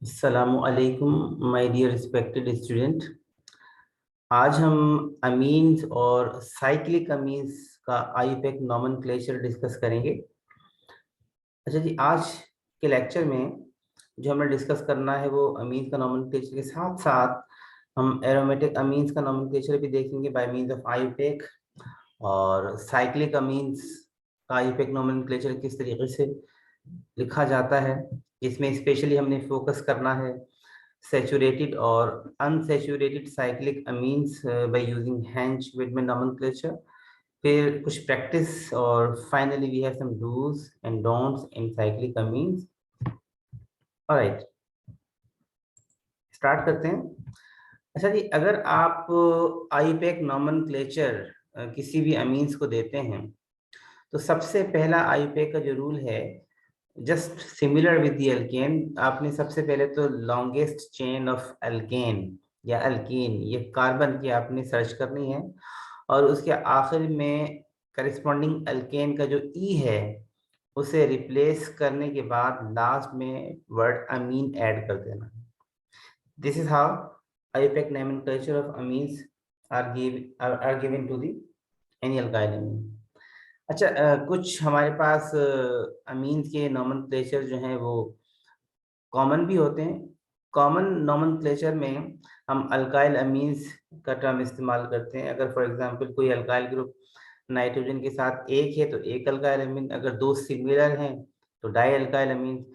अस्सलामुअलैकुम my dear respected student. आज हम अमीन्स और साइक्लिक अमीन्स का आईयूपैक नोमेनक्लेचर डिस्कस करेंगे। अच्छा जी, आज के लेक्चर में जो हमें डिस्कस करना है वो अमीन्स का नोमेनक्लेचर के साथ साथ हम एरोमेटिक अमीन्स का नोमेनक्लेचर भी देखेंगे बाय मीन्स ऑफ आईयूपैक, और साइक्लिक अमीन्स का आईयूपैक नोमेनक्लेचर किस तरीके से लिखा जाता है। इसमें स्पेशली हमने फोकस करना है saturated or unsaturated cyclic amines by using Hench-Widman nomenclature. फिर कुछ प्रैक्टिस और finally we have some dos and don'ts in cyclic amines. Alright, start करते हैं। अच्छा जी, अगर आप आईयूपैक नोमेनक्लेचर किसी भी अमीन्स को देते हैं तो सबसे पहला आईयूपैक का जो रूल है, just similar with the alkene, आपने सबसे पहले तो लॉन्गेस्ट चेन ऑफ एल्केन या अल्कीन, ये कार्बन की आपने सर्च करनी है और उसके आखिर में करस्पॉन्डिंग अल्केन का जो ई है उसे रिप्लेस करने के बाद लास्ट में वर्ड अमीन ऐड कर देना। This is how IUPAC nomenclature of amines are given to the any alkyl amine. अच्छा, कुछ हमारे पास अमीन्स के नोमेनक्लेचर जो हैं वो कॉमन भी होते हैं। कॉमन नोमेनक्लेचर में हम अल्काइल अमीन्स का टर्म इस्तेमाल करते हैं। अगर फॉर एग्जांपल कोई अल्काइल ग्रुप नाइट्रोजन के साथ एक है तो एक अल्काइल अमीन, अगर दो सिमिलर हैं तो डाई अल्काइल अमीन,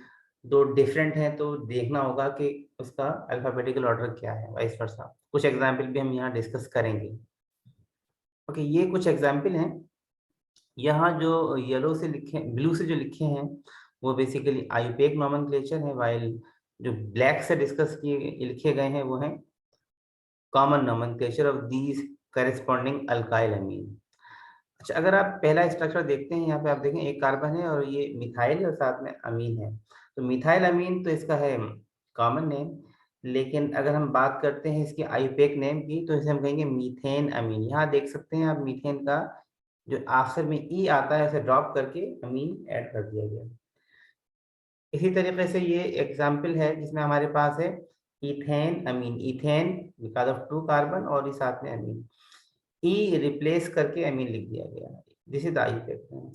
दो डिफरेंट हैं तो देखना होगा कि उसका अल्फाबेटिकल ऑर्डर क्या है, वाइस वर्सा। कुछ एग्जाम्पल भी हम यहाँ डिस्कस करेंगे। ओके, ये कुछ एग्जाम्पल हैं। यहाँ जो येलो से लिखे, ब्लू से जो लिखे हैं वो बेसिकली आईयूपैक नोमेनक्लेचर है, वाइल जो ब्लैक से डिस्कस किए लिखे गए हैं वो हैं common nomenclature of these corresponding alkyl amine. अच्छा, अगर आप पहला स्ट्रक्चर देखते हैं, यहाँ पे आप देखें एक कार्बन है और ये मिथाइल है और साथ में अमीन है। तो मिथाइल अमीन तो इसका है कॉमन नेम, लेकिन अगर हम बात करते हैं इसके आईयूपैक नेम की तो इसे हम कहेंगे मीथेन अमीन। यहाँ देख सकते हैं आप मीथेन का जो आखिर में ई आता है उसे ड्रॉप करके अमीन ऐड कर दिया गया। इसी तरीके से ये एग्जाम्पल है जिसमें हमारे पास है ethane amine, ethane because of two carbon और इस साथ में अमीन, ई रिप्लेस करके अमीन लिख दिया गया। दिस इज आई,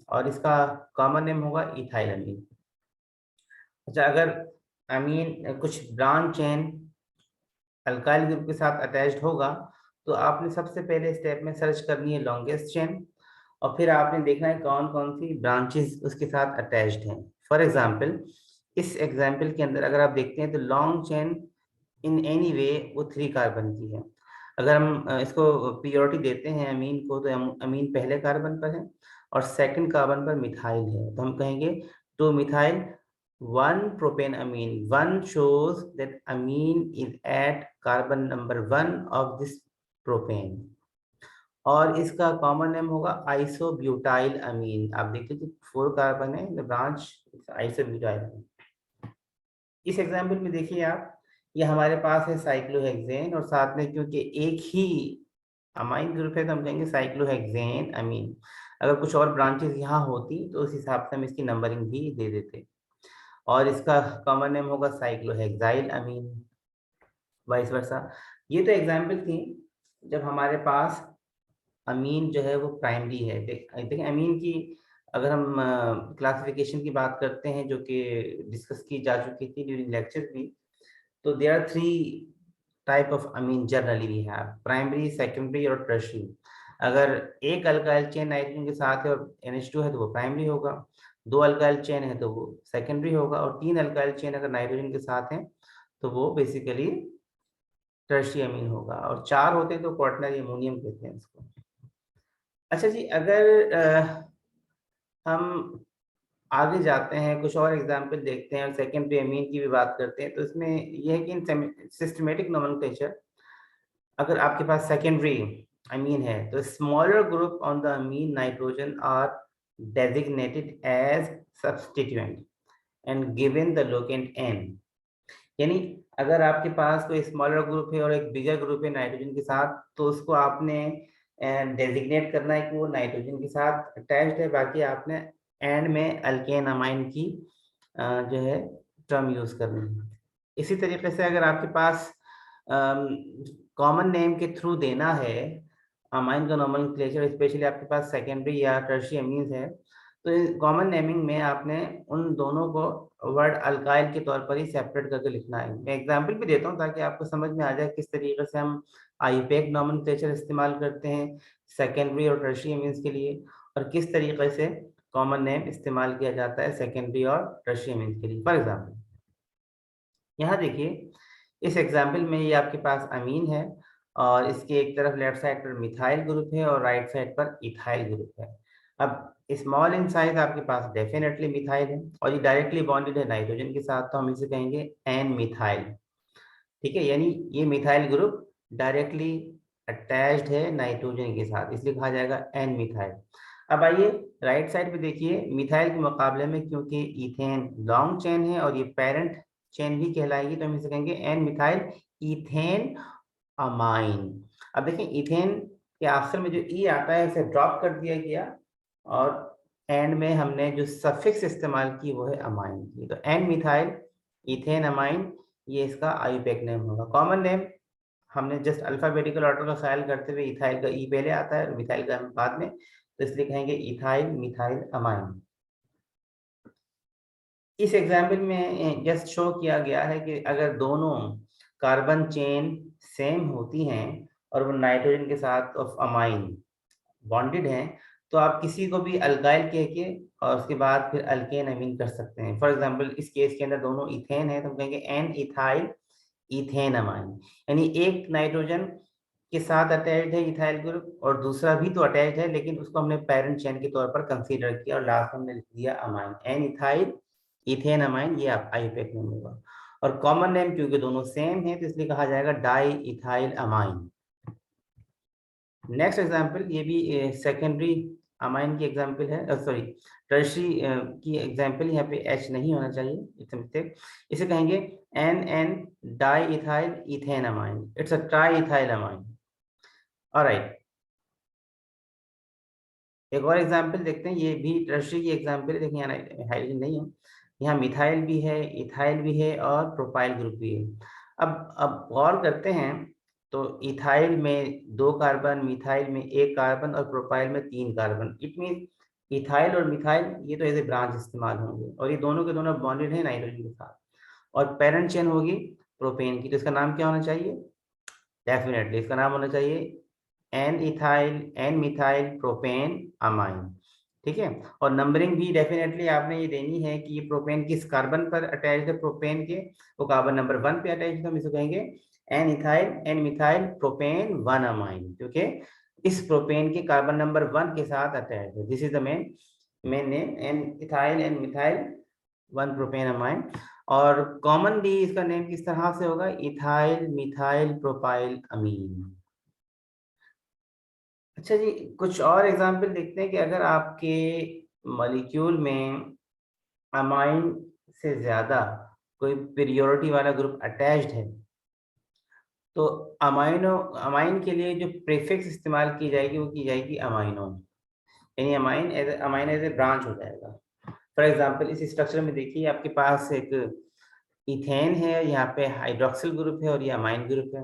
और इसका कॉमन नेम होगा इथाइल अमीन। अच्छा, अगर अमीन कुछ ब्रांच चेन अल्काइल ग्रुप के साथ अटैच्ड होगा तो आपने सबसे पहले स्टेप में सर्च करनी है लॉन्गेस्ट चेन और फिर आपने देखना है कौन कौन सी ब्रांचेस उसके साथ अटैच्ड हैं। फॉर एग्जांपल, इस एग्जांपल के अंदर अगर आप देखते हैं तो long chain in any way वो 3 कार्बन की है। अगर हम इसको प्रियोरिटी देते हैं अमीन को तो अमीन पहले कार्बन पर है और सेकंड कार्बन पर मिथाइल है, तो हम कहेंगे two methyl one propane amine, one shows that amine is at carbon number 1 of this propane, और इसका कॉमन नेम होगा आइसोब्यूटाइल अमीन। आप देख लीजिए 4 कार्बन है, ब्रांच आइसोब्यूटाइल। इस एग्जाम्पल में देखिए आप, ये हमारे पास है साइक्लोहेक्सेन और साथ में क्योंकि एक ही अमाइन ग्रुप है तो हम कहेंगे साइक्लोहेक्सेन अमीन। अगर कुछ और ब्रांचेस यहाँ होती तो उस हिसाब से हम इसकी नंबरिंग भी दे देते और इसका कॉमन नेम होगा साइक्लोहेक्साइल अमीन, वाइस वर्सा। ये तो एग्जाम्पल थी जब हमारे पास अमीन जो है वो प्राइमरी है। देखिए अमीन की अगर हम क्लासिफिकेशन की बात करते हैं जो कि डिस्कस की जा चुकी थी ड्यूरिंग लेक्चर भी, तो there are 3 type of amine generally we have, primary, secondary और टर्शियरी। अगर एक अल्काइल चेन नाइट्रोजन के साथ है और NH2 है तो वो प्राइमरी होगा, 2 अल्काइल चेन है तो वो सेकेंडरी होगा, और 3 अल्काइल चेन अगर नाइट्रोजन के साथ है तो वो बेसिकली टर्शियरी अमीन होगा, और 4 होते हैं तो क्वाटरनरी अमोनियम कहते हैं इसको। अच्छा जी, अगर हम आगे जाते हैं कुछ और एग्जाम्पल देखते हैं और सेकेंडरी अमीन की भी बात करते हैं, तो इसमें यह है कि इन सिस्टमेटिक नोमेनक्लेचर अगर आपके पास सेकेंडरी अमीन है तो smaller group on the amine nitrogen are designated as substituent and given the locant N. यानी अगर आपके पास कोई स्मॉलर ग्रुप है और एक बिगर ग्रुप है नाइट्रोजन के साथ तो उसको आपने डेजिग्नेट करना है कि वो नाइट्रोजन के साथ अटैच्ड है, बाकी आपने एंड में अल्केन अमाइन की जो है टर्म यूज करनी है। इसी तरीके से अगर आपके पास कॉमन नेम के थ्रू देना है अमाइन का नोमेनक्लेचर, स्पेशली आपके पास सेकेंडरी या टर्शियरी अमीन्स है, तो कॉमन नेमिंग में आपने उन दोनों को वर्ड अल्काइल के तौर पर ही सेपरेट करके लिखना है। मैं एग्जांपल भी देता हूँ ताकि आपको समझ में आ जाए किस तरीके से हम आईयूपैक नोमेनक्लेचर इस्तेमाल करते हैं सेकेंडरी और टर्शियरी अमीन्स के लिए, और किस तरीके से कॉमन नेम इस्तेमाल किया जाता है सेकेंडरी और टर्शियरी अमीन्स के लिए। फॉर एग्जाम्पल यहाँ देखिए, इस एग्जाम्पल में ये आपके पास अमीन है और इसके एक तरफ लेफ्ट साइड पर मिथाइल ग्रुप है और राइट साइड पर इथाइल ग्रुप है। अब स्मॉल इन साइज आपके पास डेफिनेटली मिथाइल है और ये डायरेक्टली बॉन्डेड है नाइट्रोजन के साथ, तो हम इसे कहेंगे एन मिथाइल। ठीक है, यानी ये मिथाइल ग्रुप डायरेक्टली अटैच्ड है नाइट्रोजन के साथ, इसलिए कहा जाएगा एन मिथाइल। अब आइए राइट साइड पे देखिए, मिथाइल के मुकाबले में क्योंकि इथेन लॉन्ग चेन है और ये पेरेंट चेन भी कहलाएगी, तो हम इसे कहेंगे एन मिथाइल इथेन अमाइन। अब देखिए इथेन के आखिर में जो ई आता है इसे ड्रॉप कर दिया गया और एंड में हमने जो सफिक्स इस्तेमाल की वो है अमाइन की, तो एन मिथाइल इथेन अमाइन ये इसका आईयूपैक नेम होगा। कॉमन नेम हमने जस्ट अल्फाबेटिकल ऑर्डर का ख्याल करते हुए इथाइल का ई पहले आता है और मिथाइल का बाद में, तो इसलिए कहेंगे इथाइल मिथाइल अमाइन। इस एग्जाम्पल में जस्ट शो किया गया है कि अगर दोनों कार्बन चेन सेम होती हैं और वो नाइट्रोजन के साथ ऑफ अमाइन बॉन्डेड हैं, तो आप किसी को भी अल्काइल कह के और उसके बाद फिर अल्केन अमीन कर सकते हैं। फॉर एग्जांपल इस केस के अंदर दोनों इथेन है तो हम कहेंगे एन इथाइल इथेन अमाइन, यानी एक नाइट्रोजन के साथ अटैच्ड है इथाइल ग्रुप और दूसरा भी तो अटैच्ड है लेकिन उसको हमने पेरेंट चेन के तौर पर कंसीडर किया और लास्ट में हमने लिख दिया amine, N ethyl ethane amine, ये आप आईयूपैक नेम होगा। और कॉमन नेम क्योंकि दोनों सेम है तो इसलिए कहा जाएगा di ethyl amine. Next example, ये भी सेकेंडरी अमाइन की एग्जांपल है, सॉरी टर्शियरी की एग्जांपल, यहाँ पे एच नहीं होना चाहिए, इट्स मिस्टेक। इसे कहेंगे N N di ethyl ethane amine, it's a tri ethyl amine. Alright, एक और एग्जांपल देखते हैं, ये भी टर्शियरी की एग्जांपल है। देखिए यहाँ हाइड्रोजन नहीं है, यहाँ मिथाइल भी है, इथाइल भी है और प्रोपाइल ग्रुप भी है। अब गौर करते हैं तो इथाइल में 2 कार्बन, मिथाइल में 1 कार्बन और प्रोपाइल में 3 कार्बन। इट मीन इथाइल और मिथाइल ये तो एज ए ब्रांच इस्तेमाल होंगे और ये दोनों के दोनों बॉन्डेड है नाइट्रोजन के साथ, और पेरेंट चेन होगी प्रोपेन की, तो इसका नाम क्या होना चाहिए? डेफिनेटली इसका नाम होना चाहिए N ethyl N methyl propane amine. ठीक है, और नंबरिंग भी डेफिनेटली आपने ये देनी है कि ये प्रोपेन किस कार्बन पर अटैच है, प्रोपेन के वो कार्बन नंबर 1 पे अटैच है, तो हम इसे कहेंगे N ethyl N methyl propane 1 amine, क्योंकि इस प्रोपेन के कार्बन नंबर 1 के साथ अटैच है। This is the main name, N ethyl N methyl 1 propane amine. और कॉमनली इसका नेम किस तरह से होगा? Ethyl methyl propyl amine. अच्छा जी, कुछ और एग्जाम्पल देखते हैं कि अगर आपके मॉलिक्यूल में अमाइन से ज्यादा कोई पीरियोडिटी वाला ग्रुप अटैच्ड है, तो अमाइन के लिए जो प्रीफिक्स इस्तेमाल की जाएगी वो की जाएगी अमाइनो, यानी अमाइन एज ए ब्रांच हो जाएगा। फॉर एग्जांपल इस स्ट्रक्चर में देखिए, आपके पास एक इथेन है, यहाँ पे हाइड्रोक्सिल ग्रुप है और ये अमाइन ग्रुप है।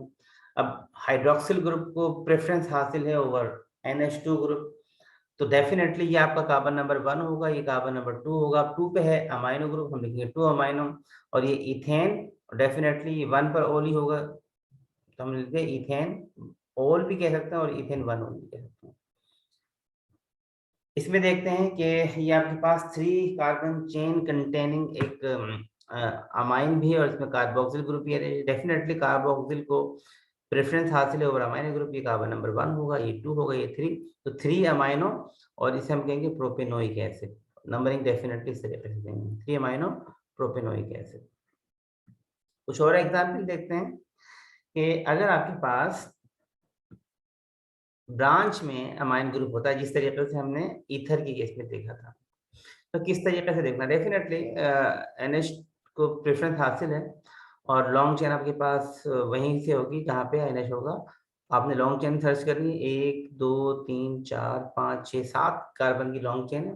अब हाइड्रोक्सिल ग्रुप को प्रेफरेंस हासिल है ओवर NH2 ग्रुप, तो डेफिनेटली ये आपका कार्बन नंबर 1 होगा, ये कार्बन नंबर 2 होगा। 2 पे है अमाइनो ग्रुप, हम लिखेंगे 2 अमाइनो, और ये इथेन डेफिनेटली 1 पर ओल ही होगा, तो हम लिखते हैं इथेन ओल भी कह सकते हैं और इथेन 1 ओल भी कह सकते हैं। इसमें देखते हैं कि ये आपके पास 3 कार्बन चेन कंटेनिंग एक अमाइन भी है और इसमें कार्बोक्सिल ग्रुप भी है। डेफिनेटली कार्बोक्सिल को प्रेफरेंस हासिल है ओवर अमाइनो ग्रुप, ये कार्बन नंबर 1 होगा, ये 2 होगा, ये 3, तो 3 अमाइनो, और इसे हम कहेंगे प्रोपेनोइक एसिड। नंबरिंग डेफिनेटली इस तरीके से देंगे, 3 अमाइनो प्रोपेनोइक एसिड। कुछ और एग्जाम्पल देखते हैं कि अगर आपके पास ब्रांच में अमाइन ग्रुप होता है जिस तरीके से हमने ईथर की केस में देखा था, तो किस तरीके से देखना? डेफिनेटली NH को प्रेफरेंस हासिल है और लॉन्ग चेन आपके पास वहीं से होगी जहाँ पे NH होगा। आपने लॉन्ग चेन सर्च करनी है, 1 2 3 4 5 6 7 कार्बन की लॉन्ग चेन है।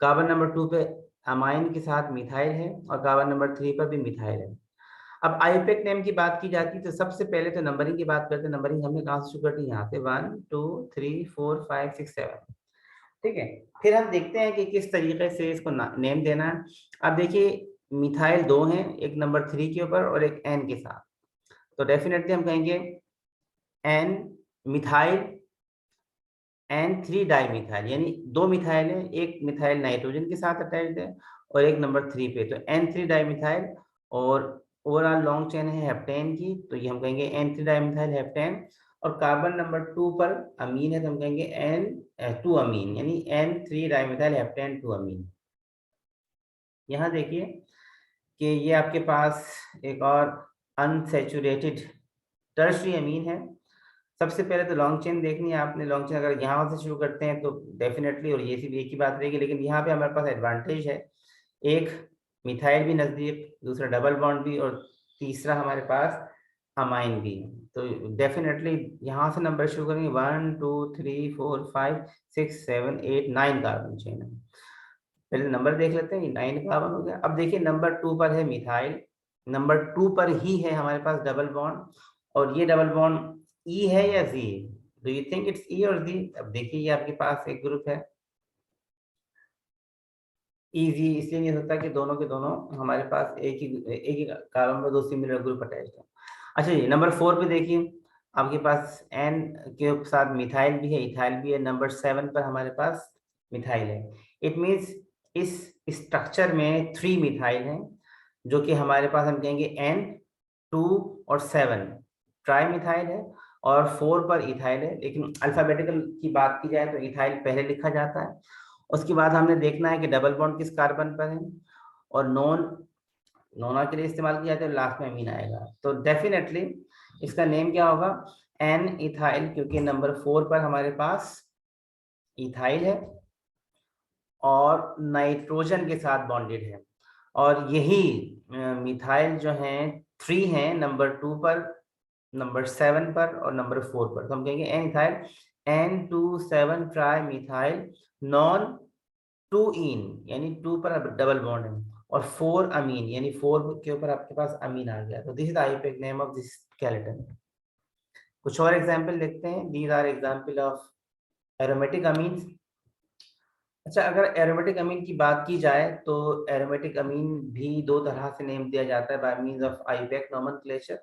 कार्बन नंबर 2 पे अमाइन के साथ मिथाइल है और कार्बन नंबर 3 पर भी मिथाइल है। अब आईयूपैक नेम की बात की जाती है तो सबसे पहले तो नंबरिंग की बात करते हैं। नंबरिंग हमने कहाँ से शुरू करती है? यहाँ से 1 2 3 4 5 6 7, ठीक है। फिर हम देखते हैं कि किस तरीके से इसको नेम देना है। अब देखिए मिथाइल दो हैं, एक नंबर 3 के ऊपर और एक एन के साथ, तो डेफिनेटली हम कहेंगे एन मिथाइल एन 3 डाईमिथाइल, यानी दो मिथाइल है, एक मिथाइल नाइट्रोजन के साथ अटैच्ड है और एक नंबर 3 पे, तो N3 डाईमिथाइल। और ओवरऑल लॉन्ग चेन है हेप्टेन की, तो ये हम कहेंगे N3 डाईमिथाइल हेप्टेन। और कार्बन नंबर 2 पर अमीन है तो हम कहेंगे N2 अमीन, यानी N3 डाईमिथाइल हेप्टेन 2 अमीन। यहाँ देखिए कि ये आपके पास एक और अनसैचुरेटेड टर्शरी अमीन है। सबसे पहले तो लॉन्ग चेन देखनी है आपने। लॉन्ग चेन अगर यहाँ से शुरू करते हैं तो डेफिनेटली, और ये सिर्फ एक ही बात रहेगी, लेकिन यहाँ पे हमारे पास एडवांटेज है, एक मिथाइल भी नजदीक, दूसरा डबल बॉन्ड भी, और तीसरा हमारे पास अमाइन भी। तो डेफिनेटली यहाँ से नंबर शुरू करेंगे, 1 2 3 4 5 6 7 8 9 कार्बन चेन है। पहले नंबर देख लेते हैं, 9 कार्बन हो गया। अब देखिए नंबर 2 पर है मिथाइल, नंबर 2 पर ही है हमारे पास डबल बॉन्ड, और ये डबल बॉन्ड ई है या जी? डू यू थिंक इट्स ई और जी? अब देखिए ये आपके पास एक ग्रुप है इजी, इसलिए नहीं होता कि दोनों के दोनों हमारे पास एक ही कार्बन में दो सिमिलर ग्रुप अटैच है। अच्छा जी, नंबर 4 पे देखिए आपके पास एन के साथ मिथाइल भी है, इथाइल भी है। नंबर 7 पर हमारे पास मिथाइल है। इट मीन्स इस स्ट्रक्चर में 3 मिथाइल हैं, जो कि हमारे पास हम कहेंगे N2 और 7 ट्राई मिथाइल है, और 4 पर इथाइल है। लेकिन अल्फाबेटिकल की बात की जाए तो इथाइल पहले लिखा जाता है, उसके बाद हमने देखना है कि डबल बॉन्ड किस कार्बन पर है, और नोना के लिए इस्तेमाल किया जाता है, लास्ट में अमीन आएगा। तो डेफिनेटली इसका नेम क्या होगा? एन इथाइल, क्योंकि नंबर 4 पर हमारे पास इथाइल है और नाइट्रोजन के साथ बॉन्डेड है। और यही मिथाइल जो है 3 है नंबर 2 पर, नंबर 7 पर और नंबर 4 पर, तो हम कहेंगे N ethyl N2 7 tri methyl non 2 इन, यानी 2 पर डबल बॉन्ड है, और 4 अमीन, यानी 4 के ऊपर आपके पास अमीन आ गया। तो this is the IUPAC name of this skeleton. कुछ और एग्जांपल देखते हैं। These are example of aromatic amines. अच्छा, अगर एरोमेटिक अमीन की बात की जाए तो एरोमेटिक अमीन भी दो तरह से नेम दिया जाता है, by means of IUPAC nomenclature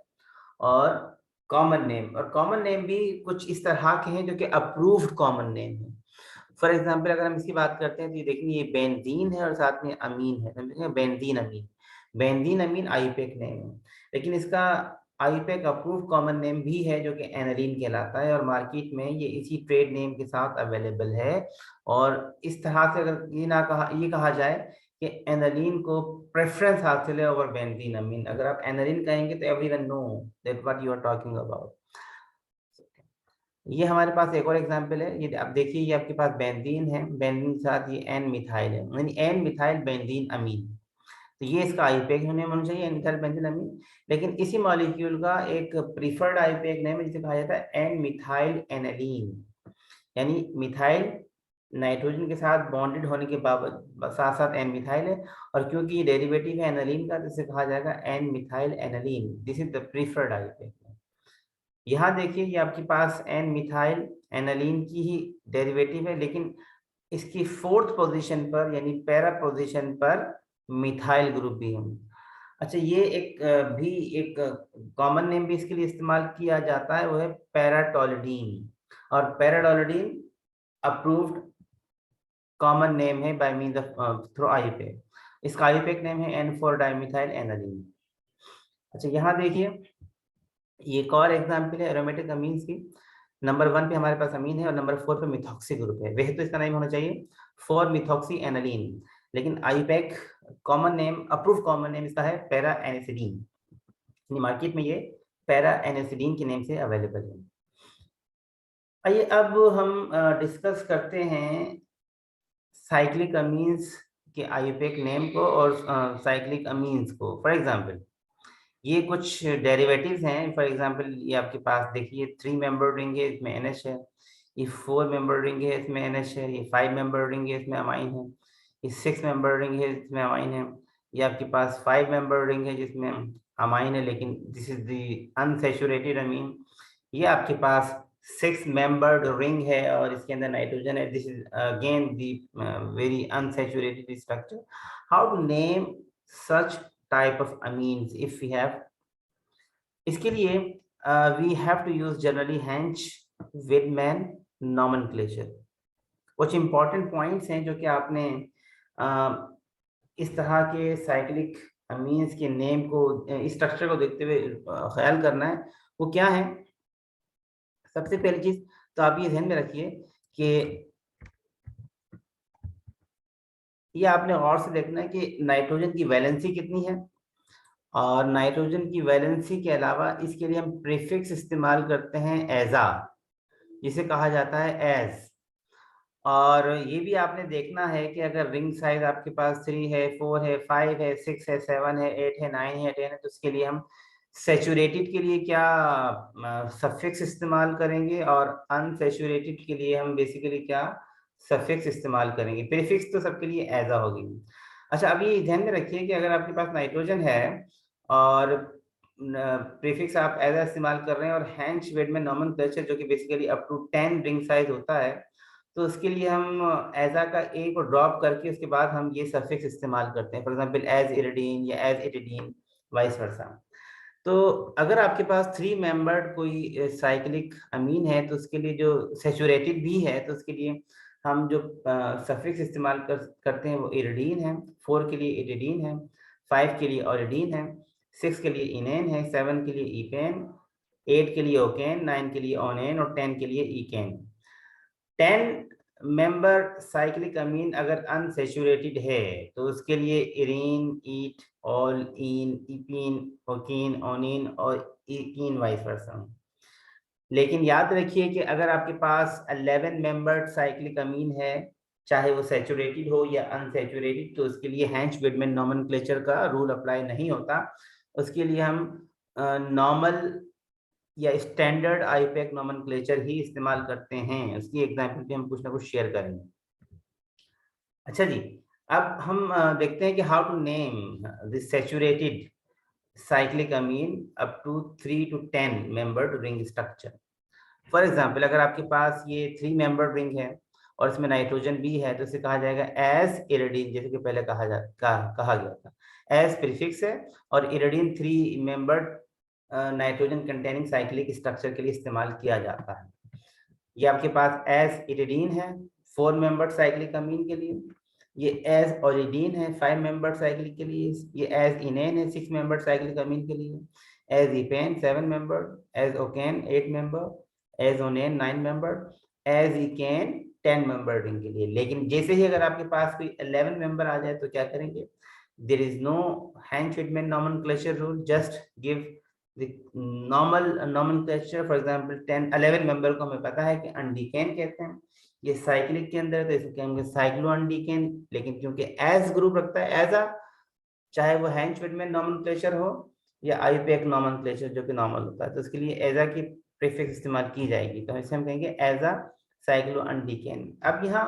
और कॉमन नेम। और कॉमन नेम भी कुछ इस तरह के हैं जो कि अप्रूव्ड कॉमन नेम है। फॉर एग्जाम्पल अगर हम इसकी बात करते हैं तो ये देखिए, ये बेंजीन है और साथ में अमीन है, समझे? बेंजीन अमीन, बेंजीन अमीन आईयूपैक नेम है, लेकिन इसका आईयूपैक अप्रूव कॉमन नेम भी है जो कि एनालिन कहलाता है, और मार्केट में ये इसी ट्रेड नेम के साथ अवेलेबल है। और इस तरह से अगर ये कहा जाए कि एनालिन को प्रेफरेंस हासिल है ओवर बेंजीन अमीन। अगर आप एनालिन कहेंगे तो everyone know that what you are talking about. ये हमारे पास एक और एग्जांपल है, ये आप देखिए, ये आपके पास बेंजीन है, बेंजीन के साथ ये एन मिथाइल है, यानी एन मिथाइल बेंजीन अमीन। तो ये इसका आईयूपैक होना चाहिए, एन मिथाइल बेंजीन अमीन। लेकिन इसी मॉलिक्यूल का एक प्रीफर्ड आईयूपैक नेम है जिसे कहा जाता है एन मिथाइल एनालीन, यानी मिथाइल नाइट्रोजन के साथ बॉन्डेड होने के बावजूद साथ साथ एन मिथाइल है, और क्योंकि ये डेरिवेटिव है एनालीन का तो इसे कहा जाएगा N methyl aniline. This is the preferred IUPAC. यहाँ देखिए ये आपके पास एन मिथाइल एनालीन की ही डेरिवेटिव है, लेकिन इसकी 4th पोजीशन पर यानी पैरा पोजीशन पर मिथाइल ग्रुप भी है। अच्छा, ये भी एक कॉमन नेम भी इसके लिए इस्तेमाल किया जाता है, वो है पैराटोलिडीन। और पैराटोलिडीन अप्रूव्ड कॉमन नेम है by means of through IUPAC. इसका आईयूपैक नेम है N4 डाइमिथाइल एनालीन। अच्छा, यहाँ देखिए ये एक और एग्जाम्पल है एरोमेटिक अमीन्स की। नंबर 1 पे हमारे पास अमीन है और नंबर 4 पे मिथॉक्सी ग्रुप है। वैसे तो इसका नाम होना चाहिए 4 मिथॉक्सी एनालीन, लेकिन IUPAC common name, approve common name इसका है पैरा एनिसिडीन। मार्केट में ये पैरा एनिसिडीन के नेम से अवेलेबल है। आइए अब हम डिस्कस करते हैं साइक्लिक अमीन्स के आईयूपैक नेम को और साइक्लिक अमीन्स को। फॉर एग्जाम्पल ये कुछ डेरिवेटिव्स हैं। फॉर एग्जांपल ये आपके पास देखिए 3 मेंबर रिंग है, इसमें NH है। ये 4 मेंबर रिंग है, इसमें NH है। ये 5 मेंबर रिंग है, इसमें अमाइन है। ये 6 मेंबर रिंग है, इसमें अमाइन है। ये आपके पास 5 मेंबर रिंग है जिसमें अमाइन है, लेकिन दिस इज द अनसैचुरेटेड अमीन। ये आपके पास 6 मेंबर्ड रिंग है और इसके अंदर नाइट्रोजन है। This is again the very unsaturated structure. How to name such type of amines if we have, इसके लिए we have to use generally Hantzsch Widman nomenclature. कुछ इंपॉर्टेंट पॉइंट्स हैं जो कि आपने इस तरह के साइक्लिक अमीन्स के नेम को, स्ट्रक्चर को देखते हुए ख्याल करना है। वो क्या है? सबसे पहली चीज तो आप ये ध्यान में रखिए कि ये आपने गौर से देखना है कि नाइट्रोजन की वैलेंसी कितनी है, और नाइट्रोजन की वैलेंसी के अलावा इसके लिए हम प्रीफिक्स इस्तेमाल करते हैं एजा, जिसे कहा जाता है एज। और ये भी आपने देखना है कि अगर रिंग साइज आपके पास 3 है, 4 है, 5 है, 6 है, 7 है, 8 है, 9 है, 10 है, तो उसके लिए हम सैचुरेटेड के लिए क्या सफिक्स इस्तेमाल करेंगे, और अनसैचुरेटेड के लिए हम बेसिकली क्या सफिक्स इस्तेमाल करेंगे। प्रीफिक्स तो सबके लिए एजा होगी। अच्छा, अभी ध्यान में रखिए कि अगर आपके पास नाइट्रोजन है और प्रीफिक्स आप एजा इस्तेमाल कर रहे हैं, और हेंच वेडमैन नॉमेनक्लेचर जो कि basically up to 10 ring size होता है, तो उसके लिए हम एजा का ए को ड्रॉप करके उसके बाद हम ये सफिक्स इस्तेमाल करते हैं। फॉर एग्जांपल एज इरिडीन या एज इटिडीन, वाइस वर्सा। तो अगर आपके पास 3 मेंबर्ड कोई साइक्लिक अमीन है, तो उसके लिए जो सैचुरेटेड भी है, तो उसके लिए हम जो सफिक्स इस्तेमाल करते हैं वो इरिडीन है, 4 के लिए इटिडीन है, 5 के लिए ऑरिडीन है, 6 के लिए इनेन है, 7 के लिए इपेन, 8 के लिए ओकेन, 9 के लिए ओनेन और 10 के लिए इकेन। 10 मेंबर साइक्लिक अमीन अगर अनसैचुरेटेड है तो उसके लिए इरीन, ईट, ऑल, इन, इपीन, ओकीन, ओनिन और इकीन, वाइस वर्सा। लेकिन याद रखिए कि अगर आपके पास 11 मेंबर्ड साइक्लिक अमीन है, चाहे वो सैचुरेटेड हो या अनसैचुरेटेड, तो उसके लिए हेंच विडमैन नॉमेनक्लेचर का रूल अप्लाई नहीं होता। उसके लिए हम नॉर्मल या स्टैंडर्ड आईपैक नोमेनक्लेचर ही इस्तेमाल करते हैं। उसकी एग्जांपल भी हम कुछ ना कुछ शेयर करेंगे। अच्छा जी, अब हम देखते हैं कि how to name this saturated cyclic amine up to 3 to 10 membered ring structure. For example, अगर आपके पास ये 3 मेंबर्ड रिंग है और इसमें नाइट्रोजन भी है, तो इसे कहा जाएगा एज इरिडीन, जैसे कि पहले कहा गया था। एज प्रीफिक्स है और इरिडीन 3 membered nitrogen containing cyclic structure के लिए इस्तेमाल किया जाता है। ये आपके पास एज इरिडीन है 4 मेंबर्ड साइक्लिक अमीन के लिए, ये एज ऑरिडीन है 5 मेंबर्ड साइक्लिक के लिए, ये एज इनेन है 6 मेंबर्ड साइक्लिक अमीन के लिए, azepane 7 membered, azocane 8 member, azonane 9 membered, azecane 10 member ring के लिए। लेकिन जैसे ही अगर आपके पास कोई 11 मेंबर आ जाए तो क्या करेंगे? देयर इज नो हेंच Widman nomenclature rule, just give the normal nomenclature. For example 10 11 member को हमें पता है कि अनडीकेन कहते हैं, ये साइक्लिक के अंदर है तो इसे कहेंगे साइक्लो अनडीकेन। लेकिन क्योंकि एज ग्रुप रखता है एज आ, चाहे वो हेंच विडमैन नॉमेनक्लेचर हो या आईपैक नॉमेनक्लेचर जो कि नॉर्मल होता है, तो उसके लिए एजा की प्रीफिक्स इस्तेमाल की जाएगी, तो इसे हम कहेंगे एजा साइक्लो अनडीकेन। अब यहाँ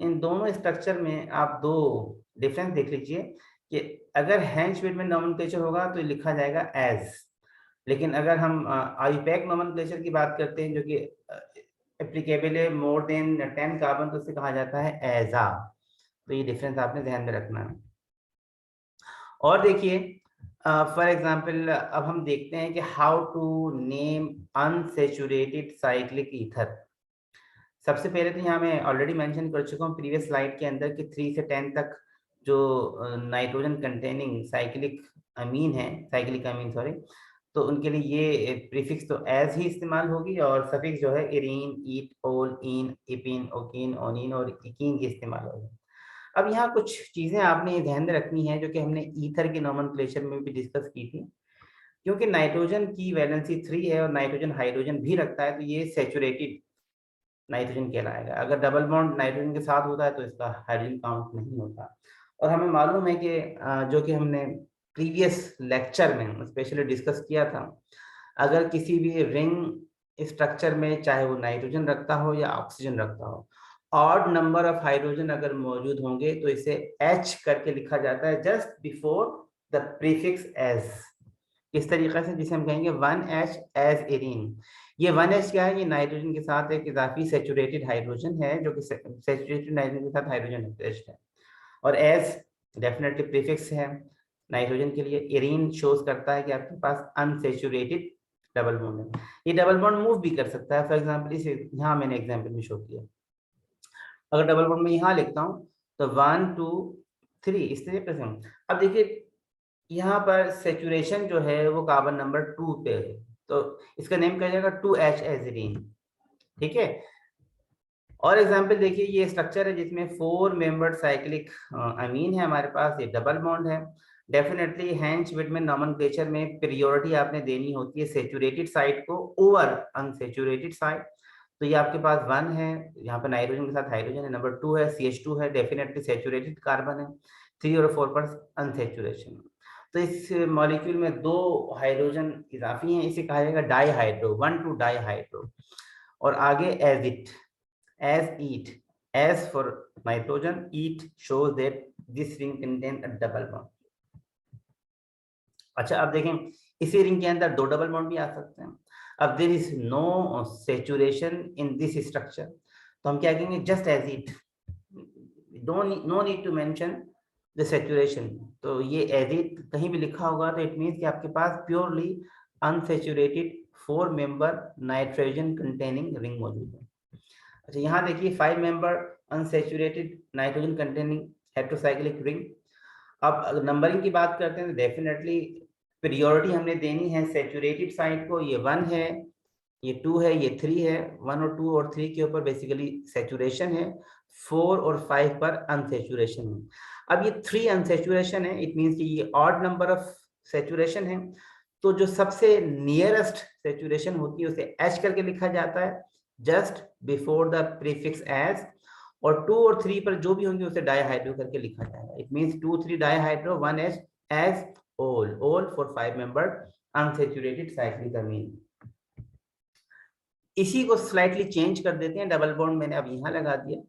इन दोनों स्ट्रक्चर में आप दो डिफरेंस देख लीजिए कि अगर हेंच विडमैन नॉमेनक्लेचर होगा तो लिखा जाएगा एज, लेकिन अगर हम आईपैक नॉमेनक्लेचर की बात करते हैं जो कि एप्लीकेबल है मोर देन 10 कार्बन, तो उसे कहा जाता है एजा। तो ये डिफरेंस आपने ध्यान में रखना है। और देखिए फॉर एग्जांपल अब हम देखते हैं कि how to name unsaturated cyclic ether. सबसे पहले तो यहाँ मैं ऑलरेडी मेंशन कर चुका हूँ प्रीवियस स्लाइड के अंदर कि 3 से 10 तक जो नाइट्रोजन कंटेनिंग साइक्लिक अमीन है, साइक्लिक अमीन सॉरी, तो उनके लिए ये प्रीफिक्स तो एज ही इस्तेमाल होगी और सफिक्स जो है इरीन, ईट, ओल, इन, इपिन, ओकिन, ओनिन और इकीन की इस्तेमाल होगी। अब यहाँ कुछ चीजें आपने ध्यान में रखनी है जो कि हमने ईथर के नोमेनक्लेचर में भी डिस्कस की थी। क्योंकि नाइट्रोजन की वैलेंसी 3 है और नाइट्रोजन हाइड्रोजन भी रखता है, तो ये सैचुरेटेड नाइट्रोजन कहलाएगा। अगर डबल बॉन्ड नाइट्रोजन के साथ होता है तो इसका हाइड्रोजन काउंट नहीं होता। और हमें मालूम है कि जो कि हमने प्रीवियस लेक्चर में स्पेशली डिस्कस किया था, अगर किसी भी रिंग स्ट्रक्चर में चाहे वो नाइट्रोजन रखता हो या ऑक्सीजन रखता हो, ऑड नंबर ऑफ हाइड्रोजन अगर मौजूद होंगे तो इसे H करके लिखा जाता है just before the prefix S. किस तरीके से, जिसे हम कहेंगे 1H एज एरीन। ये 1H क्या है, ये नाइट्रोजन के साथ एक इजाफी सेचुरेटेड हाइड्रोजन है, जो कि सेचुरेटेड नाइट्रोजन के साथ हाइड्रोजन अटैच्ड है। और एज डेफिनेटली प्रीफिक्स है नाइट्रोजन के लिए। एरीन शोज करता है कि आपके पास अनसेचुरेटेड डबल बॉन्ड है। ये डबल बॉन्ड मूव भी कर सकता है। फॉर एग्जाम्पल इसे यहाँ मैंने एग्जाम्पल में शो किया, अगर डबल बॉन्ड में यहाँ लिखता हूँ तो 1 2 3 इस तरीके से। अब देखिए यहाँ पर सेचुरेशन जो है वो कार्बन नंबर 2 पे है, तो इसका नेम क्या जाएगा 2H एजीरीन। ठीक है। और एग्जांपल देखिए, ये स्ट्रक्चर है जिसमें 4 मेंबर्ड साइक्लिक अमीन है हमारे पास, ये डबल बॉन्ड है। डेफिनेटली हेंच विटमैन नोमेनक्लेचर में प्रियोरिटी आपने देनी होती है सेचुरेटेड साइड को ओवर अनसेचुरेटेड साइड। तो ये आपके पास 1 है, यहाँ पर नाइट्रोजन के साथ हाइड्रोजन है, नंबर 2 है CH2 है, डेफिनेटली सेचुरेटेड कार्बन है, 3 और 4 पर अनसेचुरेशन। तो इस मॉलिक्यूल में 2 हाइड्रोजन इजाफी हैं, इसे कहा जाएगा डाईहाइड्रो, 1 2 डाईहाइड्रो। और आगे as it, as it, as for nitrogen, it shows that this ring contains a double bond. अच्छा, अब देखें इसी रिंग के अंदर 2 डबल बॉन्ड भी आ सकते हैं। अब there is no saturation in this structure, तो हम क्या कहेंगे just as it, no need to mention the saturation. तो ये एज इट कहीं भी लिखा होगा तो इट मींस कि आपके पास purely unsaturated 4 member nitrogen containing ring मौजूद है। अच्छा, यहाँ देखिए 5 member unsaturated nitrogen containing heterocyclic ring. अब नंबरिंग की बात करते हैं तो डेफिनेटली प्रियोरिटी हमने देनी है सेचुरेटेड साइड को, ये 1 है, ये 2 है, ये 3 है। 1 और 2 और 3 के ऊपर बेसिकली सेचुरेशन है, 4 और 5 पर अनसेचुरेशन है। अब ये 3 अनसेचुरेशन है, इट मींस कि ये ऑड नंबर ऑफ सेचुरेशन है। तो जो सबसे नियरेस्ट सेचुरेशन होती है उसे H करके लिखा जाता है just before the prefix as, और 2 और 3 पर जो भी होंगे उसे डाईहाइड्रो करके लिखा जाएगा। It means 2 3 dihydro 1H as all for 5 membered unsaturated cyclic amine। इसी को स्लाइटली चेंज कर देते हैं, डबल बॉन्ड मैंने अब यहाँ लगा दिया।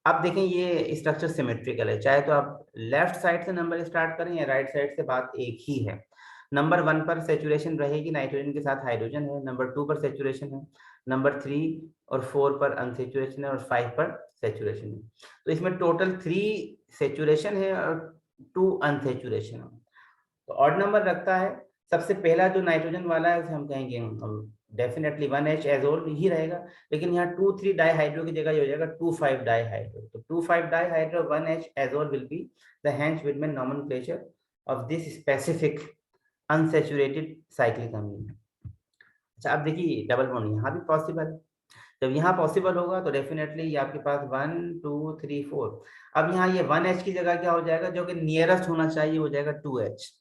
अब देखें ये स्ट्रक्चर सिमेट्रिकल है, चाहे तो आप लेफ्ट साइड से नंबर स्टार्ट करें या राइट साइड से, बात एक ही है। नंबर 1 पर सेचुरेशन रहेगी, नाइट्रोजन के साथ हाइड्रोजन है, नंबर 2 पर सेचुरेशन है, नंबर 3 और 4 पर अनसेचुरेशन है, और 5 पर सेचुरेशन है। तो इसमें टोटल 3 सेचुरेशन है और 2 अनसेचुरेशन है, तो ऑड नंबर रखता है। सबसे पहला जो नाइट्रोजन वाला है उसे हम कहेंगे डेफिनेटली 1H एजोल ही रहेगा, लेकिन यहाँ 2 3 डाईहाइड्रो की जगह हो जाएगा 2 5 डाईहाइड्रो। तो 2 5 dihydro 1H azole will be the Hantzsch Widman nomenclature of this specific unsaturated cyclic amine. अच्छा, अब देखिए डबल बॉन्ड यहाँ भी पॉसिबल है। जब यहाँ पॉसिबल होगा तो डेफिनेटली ये आपके पास 1 2 3 4। अब यहाँ ये 1H की जगह क्या हो जाएगा, जो कि नियरेस्ट होना चाहिए, हो जाएगा 2H,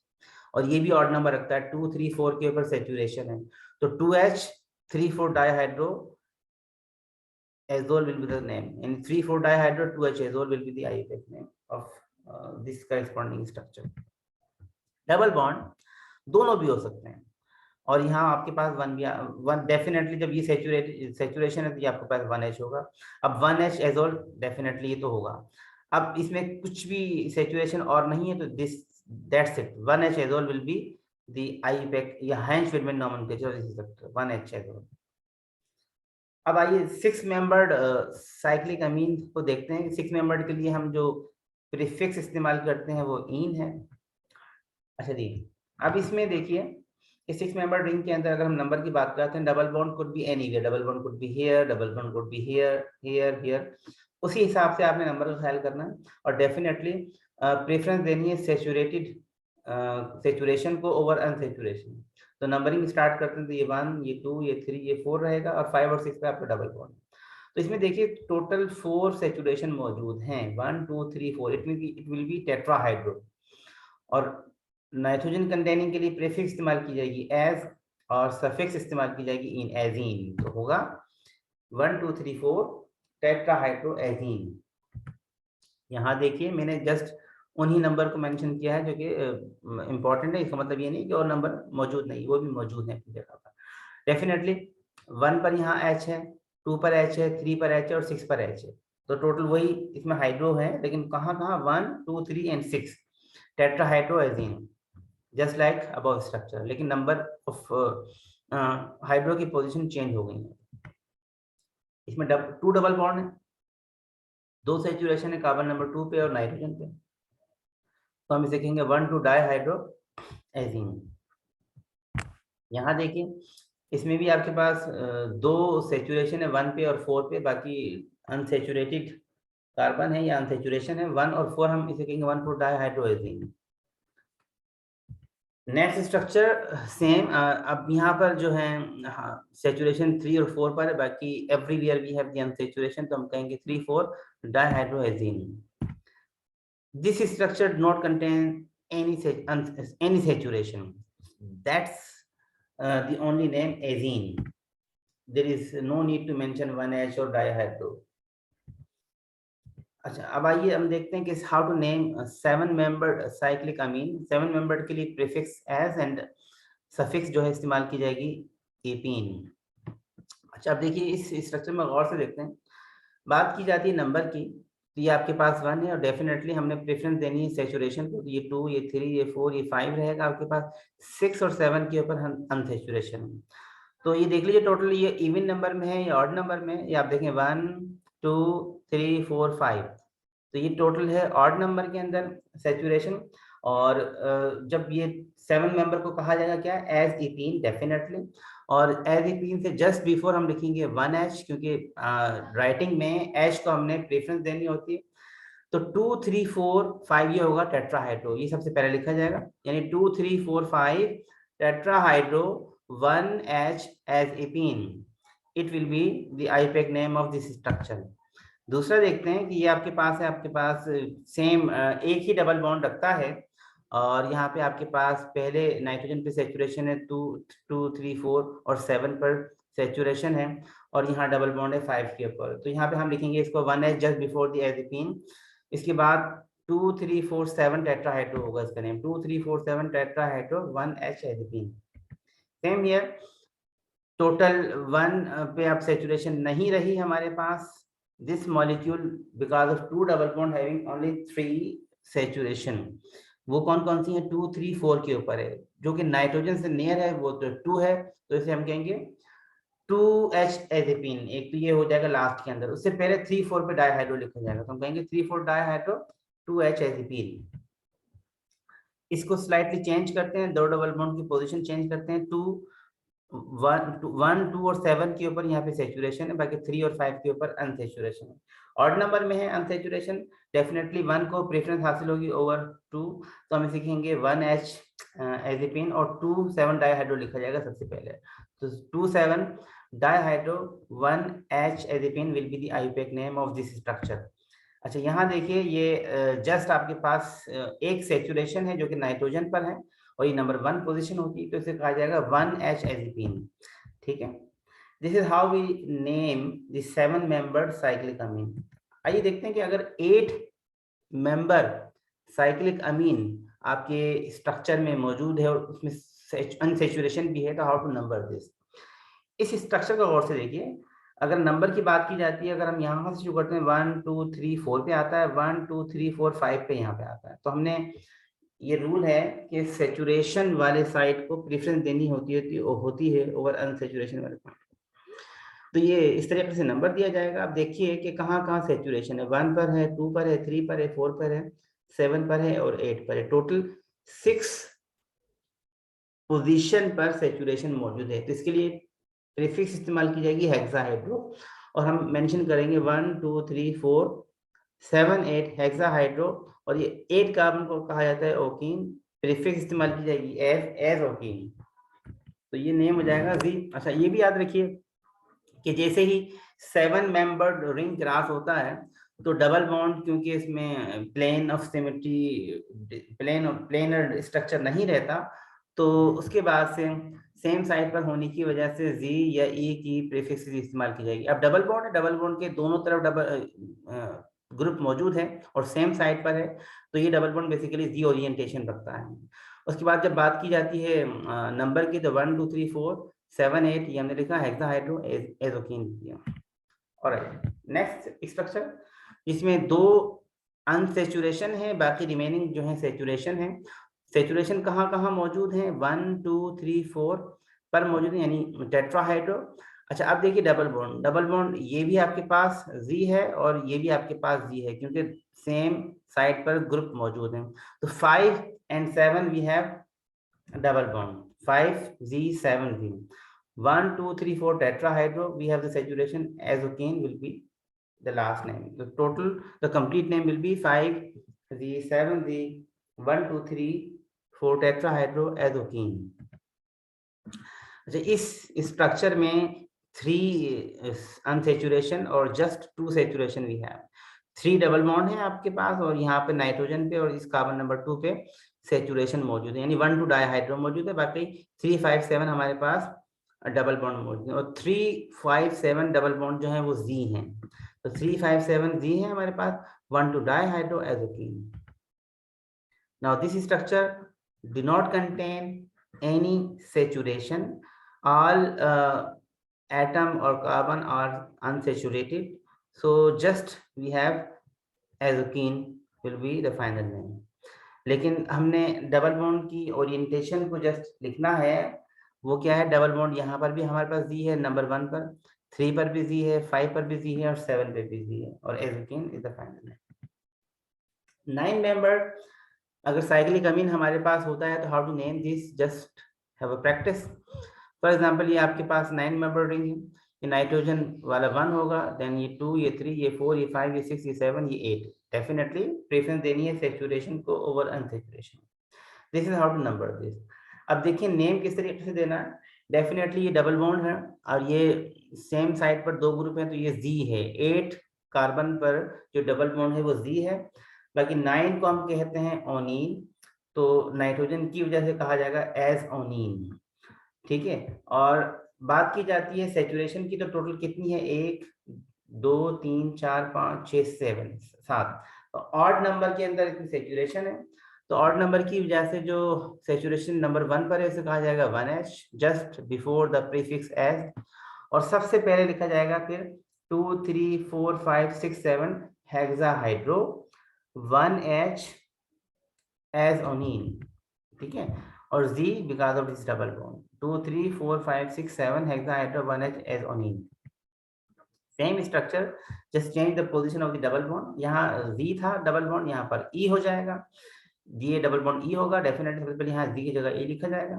और ये भी ऑड नंबर रखता है, 2 3 4 के ऊपर सेचुरेशन है। तो 2H 3 4 dihydro azole will be the name, in 3 4 dihydro 2H azole will be the IUPAC name of this corresponding structure। Double bond दोनों भी हो सकते हैं, और यहाँ आपके पास 1 डेफिनेटली जब ये सेचुरेशन है तो ये आपके पास 1H होगा। अब 1H एजोल डेफिनेटली ये तो होगा। अब इसमें कुछ भी सेचुरेशन और नहीं है तो this that's it, 1H azole will be the IUPAC या हेंच विटमैन नोमेनक्लेचर इस स्ट्रक्चर 1H एजोल। अब आइए 6 मेंबर्ड साइक्लिक अमीन को देखते हैं। 6 मेंबर्ड के लिए हम जो प्रीफिक्स इस्तेमाल करते हैं वो इन है। अच्छा जी, अब इसमें देखिए इस 6 मेंबर रिंग के अंदर अगर हम नंबर की बात करते हैं, double bond could B anywhere, double bond could be here, double bond could be here here here, उसी हिसाब से आपने नंबर का ख्याल करना है। और डेफिनेटली प्रेफरेंस देनी है सेचुरेटेड सेचुरेशन को ओवर अनसेचुरेशन। तो नंबरिंग स्टार्ट करते हैं तो ये 1 ये 2 ये 3 ये 4 रहेगा, और 5 और 6 पे आपका डबल बॉन्ड। तो इसमें देखिए टोटल 4 सेचुरेशन मौजूद हैं, 1 2 3 4, इट विल बी टेट्राहाइड्रो। और नाइट्रोजन कंटेनिंग के लिए प्रीफिक्स इस्तेमाल की जाएगी एज, और सफिक्स इस्तेमाल की जाएगी इन, एजीन। तो होगा 1 2 3 4 टेट्राहाइड्रो एजीन। यहाँ देखिए मैंने जस्ट उन्हीं नंबर को मेंशन किया है जो कि इंपॉर्टेंट है, इसका मतलब ये नहीं कि और नंबर मौजूद नहीं, वो भी मौजूद है अपनी जगह पर। डेफिनेटली 1 पर यहाँ H है, 2 पर H है, 3 पर H है और 6 पर H है। तो टोटल वही इसमें हाइड्रो है, लेकिन कहाँ कहाँ 1 2 3 and 6 tetrahydro azine. Just like above structure, लेकिन नंबर ऑफ हाइड्रो की पोजीशन चेंज हो गई है। इसमें 2 डबल बॉन्ड है, 2 सैचुरेशन है कार्बन नंबर 2 पे और नाइट्रोजन पे, तो हम इसे कहेंगे 1,2 डाईहाइड्रो एजीन। यहाँ देखिए इसमें भी आपके पास 2 सैचुरेशन है 1 पे और 4 पे, बाकी अनसैचुरेटेड कार्बन है या अनसैचुरेशन है 1 और 4, हम इसे कहेंगे 1,4 डाईहाइड्रो एजीन। नेक्स्ट स्ट्रक्चर सेम, अब यहाँ पर जो है सैचुरेशन 3 और 4 पर है, बाकी everywhere we have the unsaturation, तो हम कहेंगे 3,4 dihydroazine. This structure do not contain any saturation, that's the only name azine. There is no need to mention 1H or dihydro. अच्छा, अब आइए हम देखते हैं कि how to name 7 membered cyclic amine. 7 membered के लिए प्रीफिक्स एज एंड सफिक्स जो है इस्तेमाल की जाएगी एपीन। अच्छा, अब देखिए इस स्ट्रक्चर में गौर से देखते हैं। बात की जाती है नंबर की, तो ये आपके पास 1 है और डेफिनेटली हमने प्रेफरेंस देनी है सैचुरेशन को, तो ये 2, ये 3, ये 4, ये 5 रहेगा आपके पास। 6 और 7 के ऊपर अनसैचुरेशन। तो ये देख लीजिए टोटल ये इवन नंबर में है या ऑड नंबर में, ये आप देखें 1 2 3 4 5, तो ये टोटल है ऑड नंबर के अंदर सैचुरेशन। और जब ये 7 मेंबर को कहा जाएगा क्या, एज इथीन डेफिनेटली, और एज इथीन से जस्ट बिफोर हम लिखेंगे 1H, क्योंकि राइटिंग में H को हमने प्रेफरेंस देनी होती है। तो 2 3 4 5 ये होगा टेट्राहाइड्रो, ये सबसे पहले लिखा जाएगा, यानी 2 3 4 5 tetrahydro 1H as ethene, it will be the IUPAC name of this structure. दूसरा देखते हैं कि ये आपके पास है, आपके पास सेम एक ही डबल बॉन्ड रखता है, और यहाँ पे आपके पास पहले नाइट्रोजन पे सैचुरेशन है 2 3 4 और 7 पर सैचुरेशन है, और यहाँ डबल बॉन्ड है 5 के ऊपर। तो यहाँ पे हम लिखेंगे इसको 1H जस्ट बिफोर द एजिपीन। इसके बाद 2 3 4 7 टेट्राहाइड्रो होगा इसका name, 2 3 4 7 tetrahydro 1H azepine. Same here, total 1 पे अब सैचुरेशन नहीं रही हमारे पास। This molecule because of 2 double bond having only 3 saturation, वो कौन कौन सी है 2 3 4 के ऊपर है, जो कि नाइट्रोजन से नियर है वो तो 2 है, तो इसे हम कहेंगे 2H एजिपीन। एक तो ये हो जाएगा लास्ट के अंदर, उससे पहले 3 4 पे डाईहाइड्रो लिखा जाएगा, तो हम कहेंगे 3 4 डाईहाइड्रो 2H एजिपीन। इसको स्लाइटली चेंज करते हैं, 2 डबल बॉन्ड की पोजीशन चेंज करते हैं, 1 2 और 7 के ऊपर यहाँ पे सैचुरेशन है, बाकी 3 और 5 के ऊपर अनसैचुरेशन है। ऑड नंबर में है अनसैचुरेशन, डेफिनेटली 1 को प्रेफरेंस हासिल होगी ओवर 2, तो हम इसे कहेंगे 1H एजिपीन, और 2 7 डाईहाइड्रो लिखा जाएगा सबसे पहले, तो 2 7 dihydro 1H azepine will be the IUPAC name of this structure. अच्छा, यहाँ देखिए ये जस्ट आपके पास एक सैचुरेशन है जो कि नाइट्रोजन पर है, और ये नंबर 1 पोजीशन होती है, तो इसे कहा जाएगा 1H एजिपीन। ठीक है, this is how we name the 7 membered cyclic amine. आइए देखते हैं कि अगर 8 मेंबर साइक्लिक अमीन आपके स्ट्रक्चर में मौजूद है और उसमें अनसैचुरेशन भी है, तो हाउ टू नंबर दिस। इस स्ट्रक्चर को गौर से देखिए, अगर नंबर की बात की जाती है, अगर हम यहाँ से शुरू करते हैं 1 2 3 4 पे आता है, 1 2 3 4 5 पे यहाँ पे आता है, तो हमने ये रूल है कि सैचुरेशन वाले साइड को प्रेफरेंस देनी होती है ओवर अनसैचुरेशन वाले पॉइंट। तो ये इस तरीके से नंबर दिया जाएगा। आप देखिए कि कहाँ कहाँ सैचुरेशन है, 1 पर है, 2 पर है, 3 पर है, 4 पर है, 7 पर है और 8 पर है। टोटल 6 पोजीशन पर सैचुरेशन मौजूद है, तो इसके लिए प्रीफिक्स इस्तेमाल की जाएगी हेक्साहाइड्रो, और हम मेंशन करेंगे 1 2 3 4 7 8 हेक्साहाइड्रो, और ये 8 कार्बन को कहा जाता है ओकीन, प्रीफिक्स इस्तेमाल की जाएगी एज ओकीन, तो ये नेम हो जाएगा जी। अच्छा, ये भी याद रखिए कि जैसे ही 7 मेंबर्ड रिंग क्रॉस होता है, तो डबल बॉन्ड, क्योंकि इसमें plane of symmetry planar structure नहीं रहता, तो उसके बाद से सेम साइड पर होने की वजह से Z या E की प्रीफिक्स इस्तेमाल की जाएगी। अब डबल बॉन्ड है, डबल बॉन्ड के दोनों तरफ डबल ग्रुप मौजूद है और सेम साइड पर है, तो ये double bond basically Z orientation रखता है। उसके बाद जब बात की जाती है नंबर की, तो 1 2 3 4 7 8 ये हमने लिखा हेक्साहाइड्रो एजोकीन किया। ऑलराइट, नेक्स्ट स्ट्रक्चर, इसमें 2 अनसैचुरेशन है, बाकी रिमेनिंग जो है सैचुरेशन है। सेचुरेशन कहाँ कहाँ मौजूद है, 1 2 3 4 पर मौजूद है, यानी टेट्राहाइड्रो। अच्छा अब देखिए डबल बॉन्ड, डबल बॉन्ड ये भी आपके पास जी है और ये भी आपके पास जी है, क्योंकि सेम साइड पर ग्रुप मौजूद है। तो 5 and 7 we have double bond, 5Z7Z, 1 2 3 4 tetrahydro, we have the saturation azokine will be the last name. The total, the complete name will be 5Z7Z, 1 2 3 4 tetrahydro azokine. अच्छा इस स्ट्रक्चर में 3 unsaturation और just 2 saturation we have. 3 double bond है आपके पास और यहाँ पे nitrogen पे और इस कार्बन नंबर 2 पे सेचुरेशन मौजूद है, यानी 1 2 डाइहाइड्रो मौजूद है, बाकी 3 5 7 हमारे पास डबल बॉन्ड मौजूद है, और 3 5 7 डबल बॉन्ड जो है वो जी हैं। तो 3 5 7 जी है हमारे पास, 1 2 dihydro azocine. Now this structure do not contain any saturation, all atom or carbon are unsaturated, so just we have azokine will be the final name. लेकिन हमने डबल बॉन्ड की ओरिएंटेशन को जस्ट लिखना है, वो क्या है, डबल बॉन्ड यहाँ पर भी हमारे पास जी है नंबर 1 पर, 3 पर भी जी है, 5 पर भी जी है और 7 पे भी जी है, और azokine is the final name. 9 member अगर साइक्लिक अमीन हमारे पास होता है तो how to name this, just have a practice. For example ये आपके पास 9 मेंबर रिंग है, ये नाइट्रोजन वाला 1 होगा, देन ये 2 ये 3 ये 4 ये 5 ये 6 ये 7 ये 8, डेफिनेटली प्रेफरेंस देनी है सेचुरेशन को over unsaturation. This is how to number this. अब देखिए नेम किस तरीके से देना है, डेफिनेटली ये डबल बॉन्ड है और ये सेम साइड पर 2 ग्रुप है, तो ये जी है, 8 कार्बन पर जो डबल बॉन्ड है वो जी है, बाकी 9 को हम कहते हैं ओनीन, तो नाइट्रोजन की वजह से कहा जाएगा एज ओनीन, ठीक है। और बात की जाती है सेचुरेशन की, तो टोटल कितनी है, 1 2 3 4 5 6 7, तो ऑड नंबर के अंदर इतनी सेचुरेशन है, तो ऑड नंबर की वजह से जो सेचुरेशन नंबर 1 पर है उसे कहा जाएगा 1H, just before the prefix as, और सबसे पहले लिखा जाएगा फिर 2 3 4 5 6 7 हेक्साहाइड्रो 1H एज ओनीन, ठीक है, और Z because of this double bond, 2 3 4 5 6 7 hexahydro 1H azonine. Same structure, just change the position of the double bond, यहाँ Z था डबल बॉन्ड, यहाँ पर E हो जाएगा, ये डबल बॉन्ड E होगा, डेफिनेटली सबसे पहले यहाँ Z की जगह A लिखा जाएगा,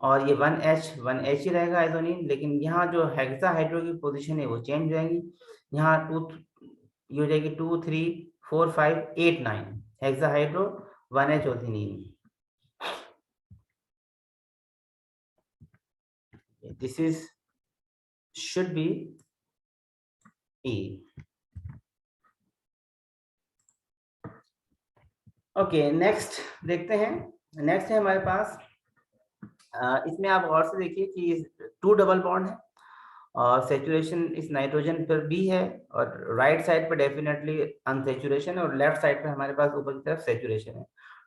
और ये 1H ही रहेगा आइसोनीन, लेकिन यहाँ जो हेक्साहाइड्रो की पोजीशन है वो चेंज हो जाएगी, यहाँ 2 ये हो जाएगी 2 3 4 5 8 9 हेक्साहाइड्रो 1H ओथिनीन। This is should be E. Okay next देखते हैं, नेक्स्ट है हमारे पास, इसमें आप गौर से देखिए कि 2 डबल बॉन्ड है और सेचुरेशन इस नाइट्रोजन पर भी है, और राइट साइड पर डेफिनेटली अनसेचुरेशन है और लेफ्ट साइड पर हमारे पास ऊपर की तरफ सेचुरेशन है,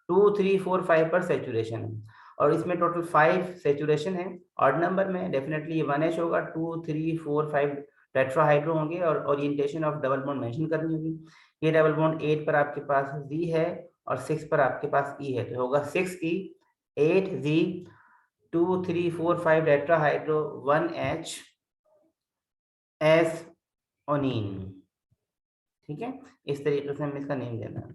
2 3 4 5 पर सेचुरेशन है, और इसमें टोटल 5 सेचुरेशन है। ऑड नंबर में डेफिनेटली ये 1H होगा, 2 3 4 5 टेट्राहाइड्रो होंगे, और orientation of double bond mention करनी होगी। ये डबल बॉन्ड 8 पर आपके पास Z है और 6 पर आपके पास E है, तो होगा 6E 8Z 2 3 4 5 tetrahydro 1H S ओनीन, ठीक है, इस तरीके से हमें इसका नेम देना है।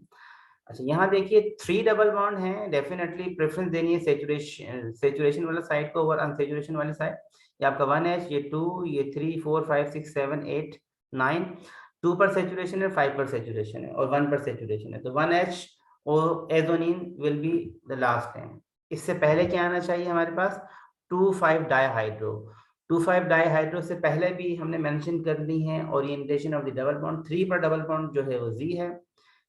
अच्छा यहाँ देखिए 3 डबल बॉन्ड है, डेफिनेटली प्रेफरेंस देनी है सेचुरेशन वाला साइड को ओवर अनसेचुरेशन वाले साइड, ये आपका 1H, ये 2 ये 3 4 5 6 7 8 9, 2 पर सेचुरेशन है, 5 पर सेचुरेशन है और 1 पर सेचुरेशन है, तो 1H और azonine will be the last name. इससे पहले क्या आना चाहिए हमारे पास, 2 5 डाइहाइड्रो, 2 5 डाइहाइड्रो से पहले भी हमने मेंशन कर दी है orientation of the double bond, 3 पर डबल बॉन्ड जो है वो Z है,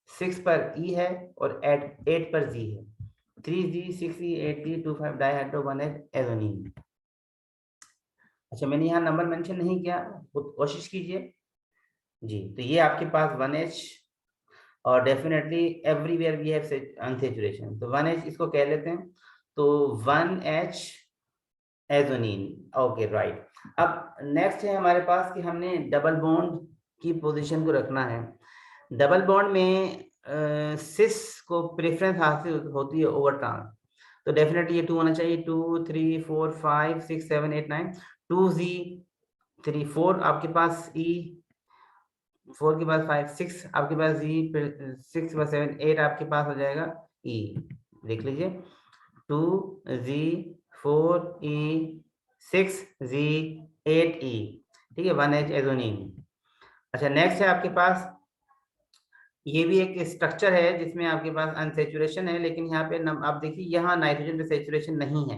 6 पर E है और 8 पर Z है, 3Z 6E 8E 2 5 डाइहाइड्रो 1H एजोनिन। अच्छा मैंने यहाँ नंबर मेंशन नहीं किया, कोशिश कीजिए जी, तो ये आपके पास 1H और definitely everywhere we have unsaturation, तो 1H इसको कह लेते हैं, तो 1H एजोनिन, ओके राइट। अब नेक्स्ट है हमारे पास कि हमने डबल बॉन्ड की पोजीशन को रखना है। डबल बॉन्ड में सिस को प्रेफरेंस हासिल होती है ओवर ट्रांस, तो डेफिनेटली ये 2 होना चाहिए। 2 3 4 5 6 7 8 9 2Z3 4 आपके पास E, 4 के बाद 5 6 आपके पास Z, फिर 6 के बाद 7 8 आपके पास हो जाएगा E। देख लीजिए 2Z4E 6Z8E, ठीक है, 1H एजोनिन। अच्छा नेक्स्ट है आपके पास, ये भी एक स्ट्रक्चर है जिसमें आपके पास अनसेचुरेशन है, लेकिन यहाँ पे आप देखिए यहाँ नाइट्रोजन पे सेचुरेशन नहीं है,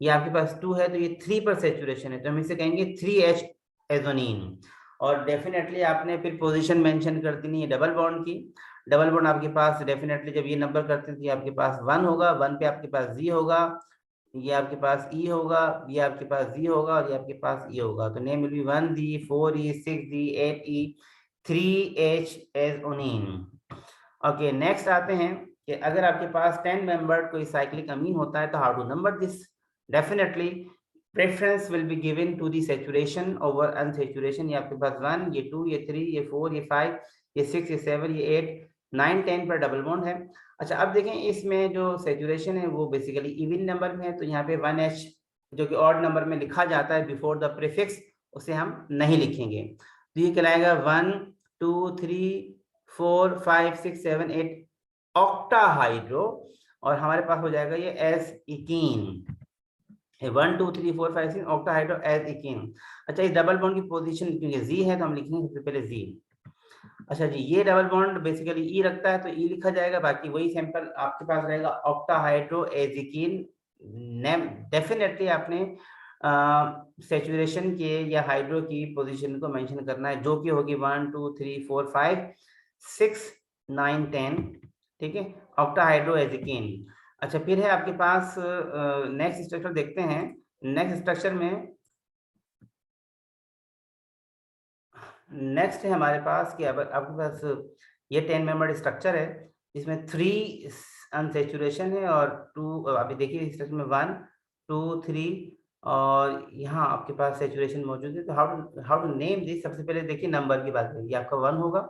ये आपके पास 2 है तो ये 3 पर सेचुरेशन है, तो हम इसे कहेंगे 3H एजोनिन। और डेफिनेटली आपने फिर पोजीशन मेंशन कर देनी है डबल बॉन्ड की। डबल बॉन्ड आपके पास डेफिनेटली जब ये नंबर करते हैं तो ये आपके पास 1 होगा, 1 पे आपके पास Z होगा, ये आपके पास E होगा, ये आपके पास Z होगा और ये आपके पास E होगा। तो name will be 1Z 4E 6Z 8E 3H azonine. Okay next आते हैं कि अगर आपके पास 10 मेंबर्ड कोई साइक्लिक अमीन होता है तो how to number this. Definitely preference will be given to the saturation over unsaturation. ये आपके पास 1, ये 2, ये 3, ये 4, ये 5, ये 6, ये 7, ये 8, 9, 10 पर डबल बॉन्ड है। अच्छा अब देखें इसमें जो सैचुरेशन है वो बेसिकली इवन नंबर में है, तो यहाँ पे 1H जो कि ऑड नंबर में लिखा जाता है बिफोर द प्रीफिक्स, उसे हम नहीं लिखेंगे, तो ये कहलाएगा 1 2 3 4 5 6 7 8 ऑक्टाहाइड्रो, और हमारे पास हो जाएगा ये एस इकीन। 1 2 3 4 5 6 ऑक्टाहाइड्रो एस इकीन। अच्छा इस डबल बॉन्ड की पोजीशन क्योंकि जी है तो हम लिखेंगे सबसे पहले जी। अच्छा जी ये डबल बॉन्ड बेसिकली ई रखता है तो ई लिखा जाएगा, बाकी वही सैंपल आपके पास रहेगा ऑक्टाहाइड्रो एजिकीन। डेफिनेटली आपने सैचुरेशन के या हाइड्रो की पोजीशन को मेंशन करना है जो कि होगी 1 2 3 4 5 6 9 10, ठीक है, ऑक्टाहाइड्रो एजिकीन। अच्छा फिर है आपके पास नेक्स्ट स्ट्रक्चर देखते हैं। नेक्स्ट स्ट्रक्चर में नेक्स्ट है हमारे पास कि अब आपके पास ये 10 मेंबर स्ट्रक्चर है जिसमें 3 अनसेचुरेशन है और 2 अभी देखिए स्ट्रक्चर में 1 2 3 और यहाँ आपके पास सेचुरेशन मौजूद है। तो हाउ टू नेम दिस। सबसे पहले देखिए नंबर की बात करें, ये आपका 1 होगा,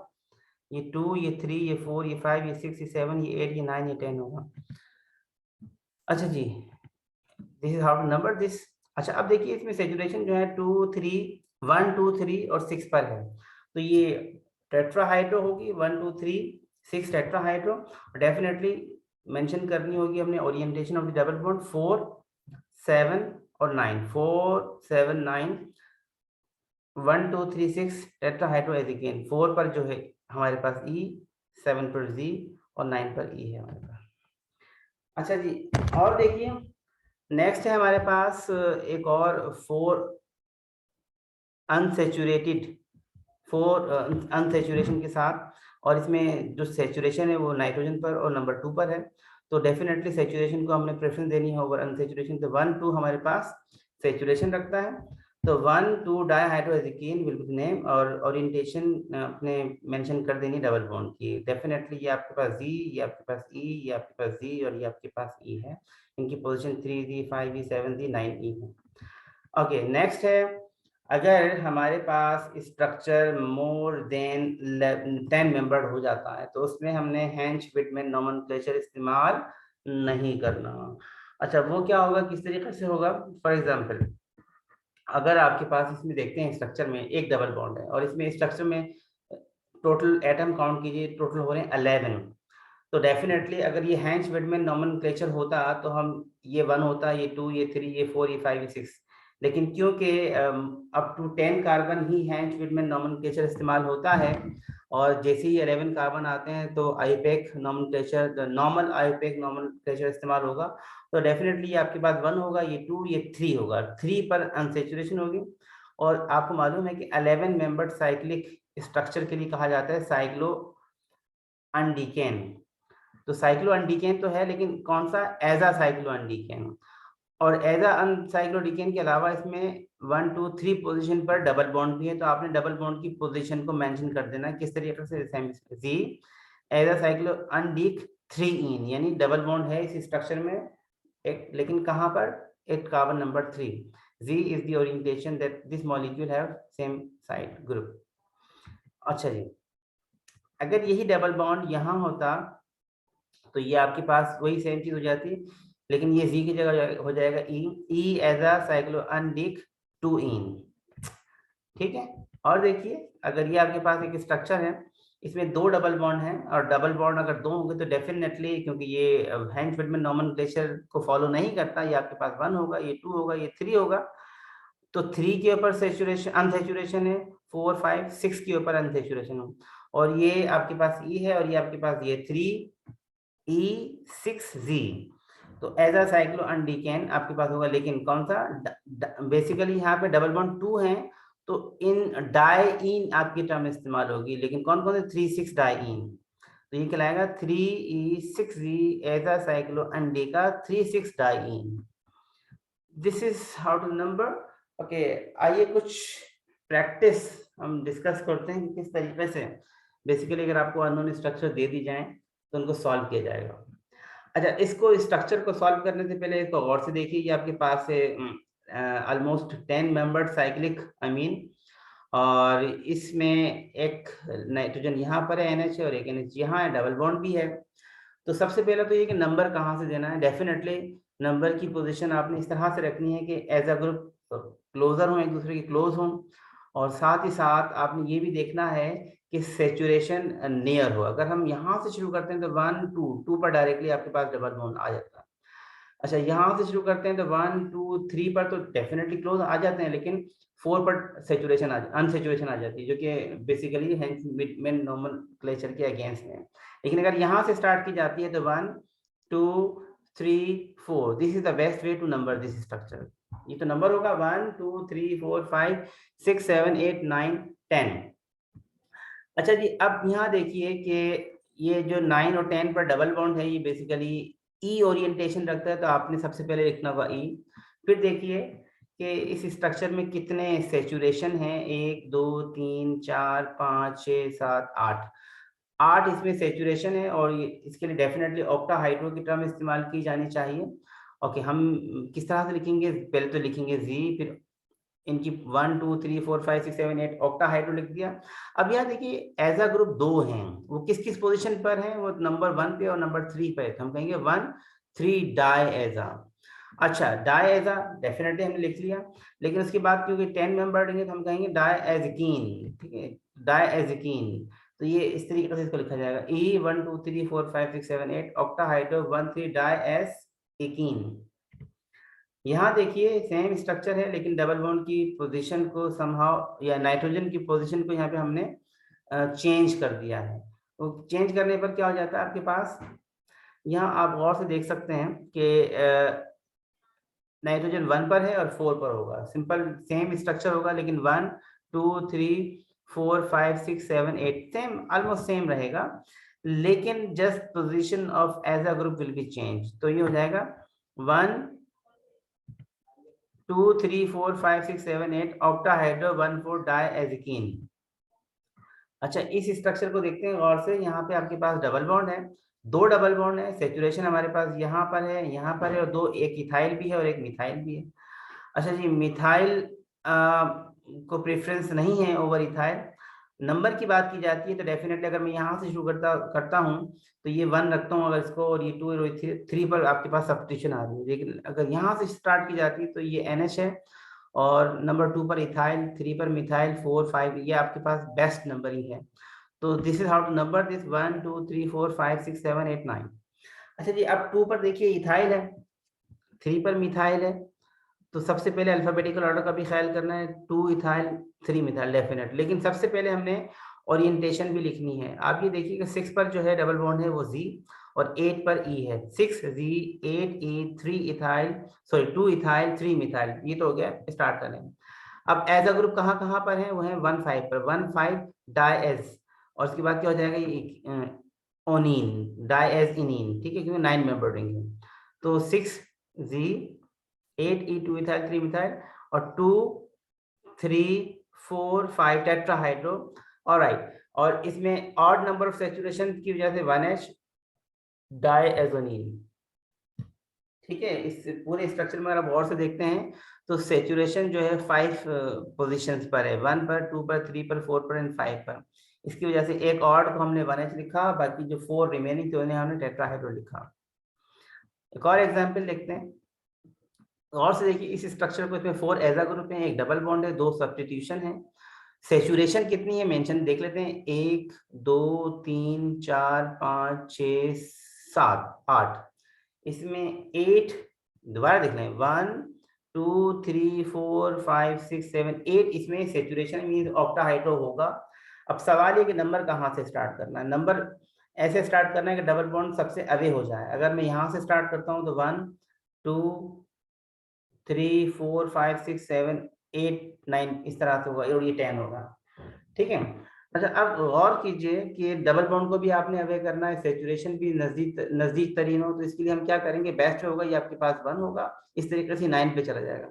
ये 2, ये 3, ये 4, ये 5, ये 6, ये 7, ये 8, ये 9, ये 10 होगा। अच्छा जी this is how to number this. अच्छा अब देखिए इसमें सेचुरेशन जो है 2 3 1 2 3 और 6 पर है, तो ये टेट्राहाइड्रो होगी 1 2 3 6 टेट्राहाइड्रो। डेफिनेटली मेंशन करनी होगी हमने orientation of the double bond 4 7 और 9, 4 7 9 1 2 3 6 टेट्राहाइड्रो एजिकेन। 4 पर जो है हमारे पास E, 7 पर Z और 9 पर E है हमारे पास। अच्छा जी और देखिए नेक्स्ट है हमारे पास एक और 4 अनसेचुरेटेड, 4 अनसेचुरेशन के साथ, और इसमें जो सेचुरेशन है वो नाइट्रोजन पर और नंबर 2 पर है, तो डेफिनेटली सेचुरेशन को हमने प्रेफरेंस देनी है ओवर अनसेचुरेशन। तो 1 2 हमारे पास सेचुरेशन रखता है, तो 1 2 डाइहाइड्रोएजिकीन विल बी नेम, और ओरिएंटेशन अपने मेंशन कर देनी डबल बॉन्ड की। डेफिनेटली ये आपके पास जी, ये आपके पास ई, ये आपके पास जी और ये आपके पास ई है। इनकी position 3G 5G 7G 9E है। ओके नेक्स्ट है अगर हमारे पास स्ट्रक्चर मोर देन 10 मेंबर्ड हो जाता है तो उसमें हमने हेंच विटमैन नोमेनक्लेचर इस्तेमाल नहीं करना। अच्छा वो क्या होगा, किस तरीके से होगा। फॉर एग्जांपल अगर आपके पास इसमें देखते हैं स्ट्रक्चर में एक डबल बॉन्ड है और इसमें स्ट्रक्चर में टोटल एटम काउंट कीजिए, टोटल हो रहे हैं 11, तो डेफिनेटली अगर ये हेंच विटमैन नोमेनक्लेचर होता तो हम ये 1 होता, ये 2, ये 3, ये 4, ये 5, ये 6, लेकिन क्योंकि अप टू 10 कार्बन ही हेंच विटमैन नोमेनक्लेचर इस्तेमाल होता है और जैसे ही 11 कार्बन आते हैं तो IUPAC nomenclature, normal IUPAC nomenclature इस्तेमाल होगा। तो डेफिनेटली ये आपके पास 1 होगा, ये 2, ये 3 होगा, 3 पर अनसेचुरेशन होगी। और आपको मालूम है कि 11 मेंबर्ड साइक्लिक स्ट्रक्चर के लिए कहा जाता है साइक्लो अनडीकेन। तो साइक्लो अनडीकेन तो है लेकिन कौन सा, एजा साइक्लो अनडीकेन। और एजा अनसाइक्लोडिकेन के अलावा इसमें 1 2 3 पोजीशन पर डबल बॉन्ड भी है, तो आपने डबल बॉन्ड की पोजीशन को मेंशन कर देना किस तरीके से, जी एजा साइक्लो अनडीक 3 यानी डबल बॉन्ड है इस स्ट्रक्चर में एक, लेकिन कहाँ पर, एक carbon number 3। Z is the orientation that this molecule have same side group। अच्छा जी अगर यही डबल बॉन्ड यहाँ होता तो ये आपके पास वही सेम चीज हो जाती, लेकिन ये जी की जगह हो जाएगा ई एज अ साइक्लोएनडिक 2इन। ठीक है। और देखिए अगर ये आपके पास एक स्ट्रक्चर है, इसमें 2 डबल बॉन्ड हैं, और डबल बॉन्ड अगर 2 होंगे तो डेफिनेटली, क्योंकि ये हेंज फिटमैन नोमेनक्लेचर को फॉलो नहीं करता, ये आपके पास 1 होगा, ये 2 होगा, ये 3 होगा। तो 3 के ऊपर सेचुरेशन अनसेचुरेशन है, 4 5 6 के ऊपर अनसेचुरेशन हो, और ये आपके पास ई है, और ये आपके पास ये 3E6Z। तो एज अ साइक्लो अनडीकेन आपके पास होगा, लेकिन कौन सा, बेसिकली यहाँ पे डबल बॉन्ड 2 है, तो इन डाइइन आपकी टर्म इस्तेमाल होगी, लेकिन कौन कौन से 3 6 डाइइन, तो ये कहलाएगा 3E6Z aza cyclo undeca 3 6 diene. This is how to number. Okay, आइए कुछ प्रैक्टिस हम डिस्कस करते हैं कि किस तरीके से बेसिकली अगर आपको अननोन स्ट्रक्चर दे दी जाए तो उनको सॉल्व किया जाएगा। अच्छा, इसको स्ट्रक्चर को सॉल्व करने से पहले इसको गौर से देखिए, ये आपके पास है ऑलमोस्ट 10 मेंबर्ड साइक्लिक अमीन, और इसमें एक नाइट्रोजन यहाँ पर है NH, और एक NH यहाँ है, डबल बॉन्ड भी है। तो सबसे पहला तो ये कि नंबर कहाँ से देना है। डेफिनेटली नंबर की पोजीशन आपने इस तरह से रखनी है कि एज अ ग्रुप क्लोजर हो, एक दूसरे के क्लोज हो, और साथ ही साथ आपने ये भी देखना है कि सेचुरेशन नियर हो। अगर हम यहाँ से शुरू करते हैं तो 1 2 2 पर डायरेक्टली आपके पास डबल बॉन्ड आ जाता है। अच्छा, यहाँ से शुरू करते हैं तो 1 2 3 पर तो डेफिनेटली क्लोज आ जाते हैं, लेकिन 4 पर सेचुरेशन अनसेचुरेशन आ जाती है, जो कि बेसिकली हेंज नोमेनक्लेचर के अगेंस्ट है। लेकिन अगर यहाँ से स्टार्ट की जाती है तो 1 2 3 4, this is the best way to number this structure. ये तो नंबर होगा 1 2 3 4 5 6 7 8 9 10। अच्छा जी, अब यहाँ देखिए कि ये जो 9 और 10 पर डबल बॉन्ड है, ये बेसिकली ई ओरिएंटेशन रखता है, तो आपने सबसे पहले लिखना होगा ई। फिर देखिए कि इस स्ट्रक्चर में कितने सेचुरेशन हैं, 1 2 3 4 5 6 7 8, 8 इसमें सेचुरेशन है, और ये इसके लिए डेफिनेटली ऑक्टाहाइड्रो की टर्म इस्तेमाल की जानी चाहिए। ओके, हम किस तरह से लिखेंगे, पहले तो लिखेंगे जी, फिर इनकी 1 2 3 4 5 6 7 8 ऑक्टाहाइड्रो लिख दिया। अब यहाँ देखिए एज अ ग्रुप 2 हैं, वो किस किस पोजीशन पर हैं, वो नंबर 1 पे और नंबर 3 पे, तो हम कहेंगे 1 3 डायएजा। अच्छा, डायएजा डेफिनेटली हमने लिख लिया, लेकिन उसके बाद क्योंकि 10 मेंबर देंगे तो हम कहेंगे डायएजकीन। ठीक है, डायएजकीन, तो ये इस तरीके से इसको लिखा जाएगा E 1 2 3 4 5 6 7 8 ऑक्टाहाइड्रो 1 3 डायएजकीन। यहाँ देखिए सेम स्ट्रक्चर है, लेकिन डबल बॉन्ड की पोजीशन को समहाउ, या नाइट्रोजन की पोजीशन को यहाँ पे हमने चेंज कर दिया है। तो चेंज करने पर क्या हो जाता है आपके पास, यहाँ आप गौर से देख सकते हैं कि नाइट्रोजन 1 पर है और 4 पर होगा, सिंपल सेम स्ट्रक्चर होगा, लेकिन 1 2 3 4 5 6 7 8 सेम, ऑलमोस्ट सेम रहेगा, लेकिन just position of as a group will be change. तो ये हो जाएगा 1 2 3 4 5 6 7 8 ऑक्टाहाइड्रो 1 4 डायएजिकीन। अच्छा, इस स्ट्रक्चर को देखते हैं गौर से, यहाँ पे आपके पास डबल बॉन्ड है, 2 डबल बॉन्ड है, सेचुरेशन हमारे पास यहाँ पर है, यहाँ पर है, और 2, एक इथाइल भी है और एक मिथाइल भी है। अच्छा जी, मिथाइल को प्रेफरेंस नहीं है ओवर इथाइल। नंबर की बात की जाती है तो डेफिनेटली अगर मैं यहाँ से शुरू करता हूँ तो ये 1 रखता हूँ अगर इसको, और ये 2 और 3 पर आपके पास सब्स्टिट्यूशन आ रही है, लेकिन अगर यहाँ से स्टार्ट की जाती है तो ये NH है, और नंबर 2 पर इथाइल, 3 पर मिथाइल, 4 5, ये आपके पास बेस्ट नंबरिंग है। तो this is how to number this 1 2 3 4 5 6 7 8 9। अच्छा जी, अब 2 पर देखिए इथाइल है, 3 पर मिथाइल है, तो सबसे पहले अल्फाबेटिकल ऑर्डर का भी ख्याल करना है, 2 इथाइल 3 मिथाइल डेफिनेट, लेकिन सबसे पहले हमने ओरिएंटेशन भी लिखनी है। आप ये देखिए कि 6 पर जो है डबल बॉन्ड है वो Z, और 8 पर E है, 6Z 8E 3 ethyl, sorry 2 ethyl 3 methyl, ये तो हो गया, स्टार्ट करें। अब एज अ ग्रुप कहाँ कहाँ पर है, वो है 1 5 पर, 1 5 डायएज, और उसके बाद क्या हो जाएगा ये ओनिन, डायएज इनिन, ठीक है, क्योंकि 9 मेंबर रिंग है। तो 6Z 8E 2 इथाइल 3 मिथाइल, और 2 3 4 5 टेट्राहाइड्रो, ऑलराइट, और इसमें ऑड नंबर ऑफ सेचुरेशन की वजह से 1H डायएजोनिन। ठीक है, इस पूरे स्ट्रक्चर में अगर आप गौर से देखते हैं तो सेचुरेशन जो है 5 पोजीशंस पर है, 1 पर 2 पर 3 पर 4 पर एंड 5 पर। इसकी वजह से एक ऑड को हमने 1H लिखा, बाकी जो 4 रिमेनिंग थे उन्हें हमने टेट्राहाइड्रो लिखा। एक और एग्जांपल देखते हैं, और से देखिए इस स्ट्रक्चर को, इसमें 4 एजा ग्रुप है, एक डबल बॉन्ड है, 2 सब्स्टिट्यूशन है। सेचुरेशन कितनी है मेंशन देख लेते हैं, 1 2 3 4 5 6 7 8, इसमें 8 दोबारा देख लें, 1 2 3 4 5 6 7 8, इसमें सेचुरेशन मीन ऑक्टाहाइड्रो होगा। अब सवाल ये कि नंबर कहाँ से स्टार्ट करना है, नंबर ऐसे स्टार्ट करना है कि डबल बॉन्ड सबसे अवे हो जाए। अगर मैं यहाँ से स्टार्ट करता हूँ तो 1 2 3 4 5 6 7 8 9 इस तरह से होगा, और ये 10 होगा, ठीक है। अच्छा, अब गौर कीजिए कि डबल बॉन्ड को भी आपने अवे करना है, सेचुरेशन भी नजदीक तरीन हो, तो इसके लिए हम क्या करेंगे, बेस्ट होगा ये आपके पास 1 होगा, इस तरीके से 9 पे चला जाएगा,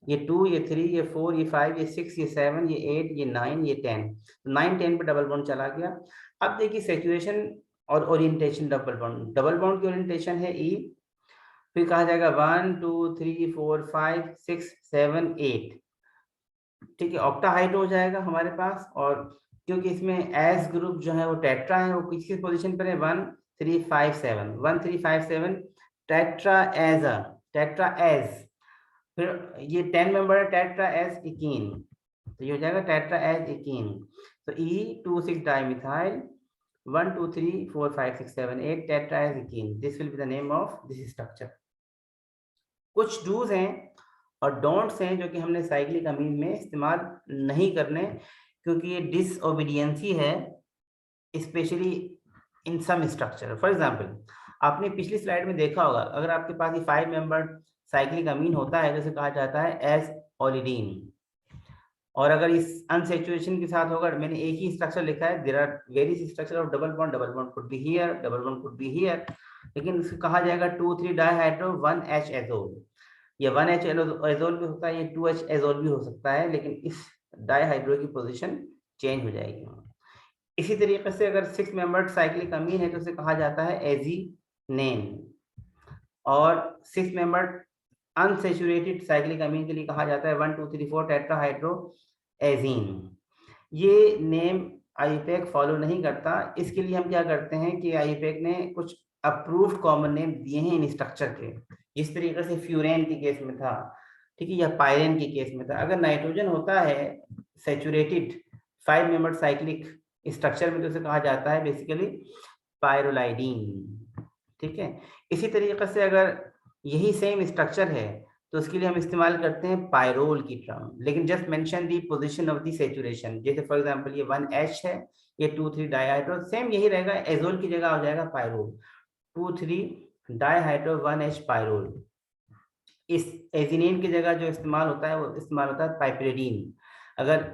ये 2 ये 3 ये 4 ये 5 ये 6 ये 7 ये 8 ये 9 ये 10, तो 9 10 पे डबल बॉन्ड चला गया। अब देखिए सेचुरेशन और ओरिएंटेशन, डबल बॉन्ड की ओरिएंटेशन है ई, फिर कहा जाएगा 1 2 3 4 5 6 7 8, ठीक है, ऑक्टाहाइड हो जाएगा हमारे पास। और क्योंकि इसमें एस ग्रुप जो है वो टेट्रा है, वो किसकी पोजीशन पर है, 1 3 5 7 1 3 5 7, टेट्रा एज, फिर ये 10 मेंबर है टेट्रा एज इकीन, तो ये हो जाएगा टेट्रा एज इकीन। तो E 2 6 dimethyl 1 2 3 4 5 6 7 8 tetra azecine, this will be the name of this structure. कुछ डूज हैं और डोंट्स हैं जो कि हमने साइक्लिक अमीन में इस्तेमाल नहीं करने, क्योंकि ये डिसओबीडियंसी है, specially in some structure. For example, आपने पिछली स्लाइड में देखा होगा, अगर आपके पास ये 5 मेंबर साइक्लिक अमीन होता है, जैसे कहा जाता है एस ओलिडीन, और अगर इस अनसेचुरेशन के साथ होगा, मैंने एक ही स्ट्रक्चर लिखा है, there are various structure of double bond could be here, double bond could be here, लेकिन इसको कहा जाएगा 2 3 डाइहाइड्रो 1 H एजोल, ये 1 H एजोल भी होता है, ये 2 H एजोल भी हो सकता है, लेकिन इस डाइहाइड्रो की पोजीशन चेंज हो जाएगी। इसी तरीके से अगर 6 मेंबर्ड साइक्लिक अमीन है तो उसे कहा जाता है एजीनेन, और 6 मेंबर्ड अनसेचुरेटेड साइक्लिक अमीन के लिए कहा जाता है 1 2 3 4 टेट्राहाइड्रो एजीन। ये नेम आईयूपैक फॉलो नहीं करता, इसके लिए हम क्या करते हैं कि आईयूपैक ने कुछ अप्रूव्ड कॉमन नेम दिए हैं इन स्ट्रक्चर के, इस तरीके से फ्यूरेन के केस में था, ठीक है, या पायरेन के केस में था। अगर नाइट्रोजन होता है सेचुरेटेड 5 मेंबर्ड साइक्लिक स्ट्रक्चर में तो उसे कहा जाता है बेसिकली पायरोलाइडीन, ठीक है। इसी तरीके से अगर यही सेम स्ट्रक्चर है तो उसके लिए हम इस्तेमाल करते हैं पायरोल की टर्म, लेकिन just mention the position of the saturation, जैसे फॉर एग्जांपल ये 1 H है, ये 2 3 डाइहाइड्रो, सेम यही रहेगा, एजोल की जगह आ जाएगा पायरोल, 2 3 डाइहाइड्रो 1 H पायरोल। इस एजिनेन की जगह जो इस्तेमाल होता है वो इस्तेमाल होता है पाइपरिडीन। अगर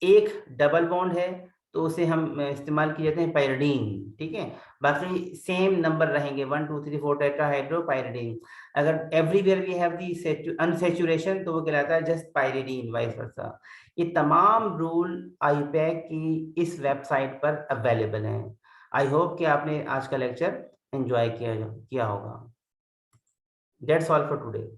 एक डबल बॉन्ड है तो उसे हम इस्तेमाल किए जाते हैं पायरिडीन, ठीक है, बाकी सेम नंबर रहेंगे 1 2 3 4 टेट्राहाइड्रो पायरिडीन। अगर everywhere we have the unsaturation तो वो कहलाता है जस्ट पायरिडीन, वाइस वर्सा। ये तमाम रूल आईयूपैक की इस वेबसाइट पर अवेलेबल हैं। आई होप कि आपने आज का लेक्चर एंजॉय किया होगा। That's all for today.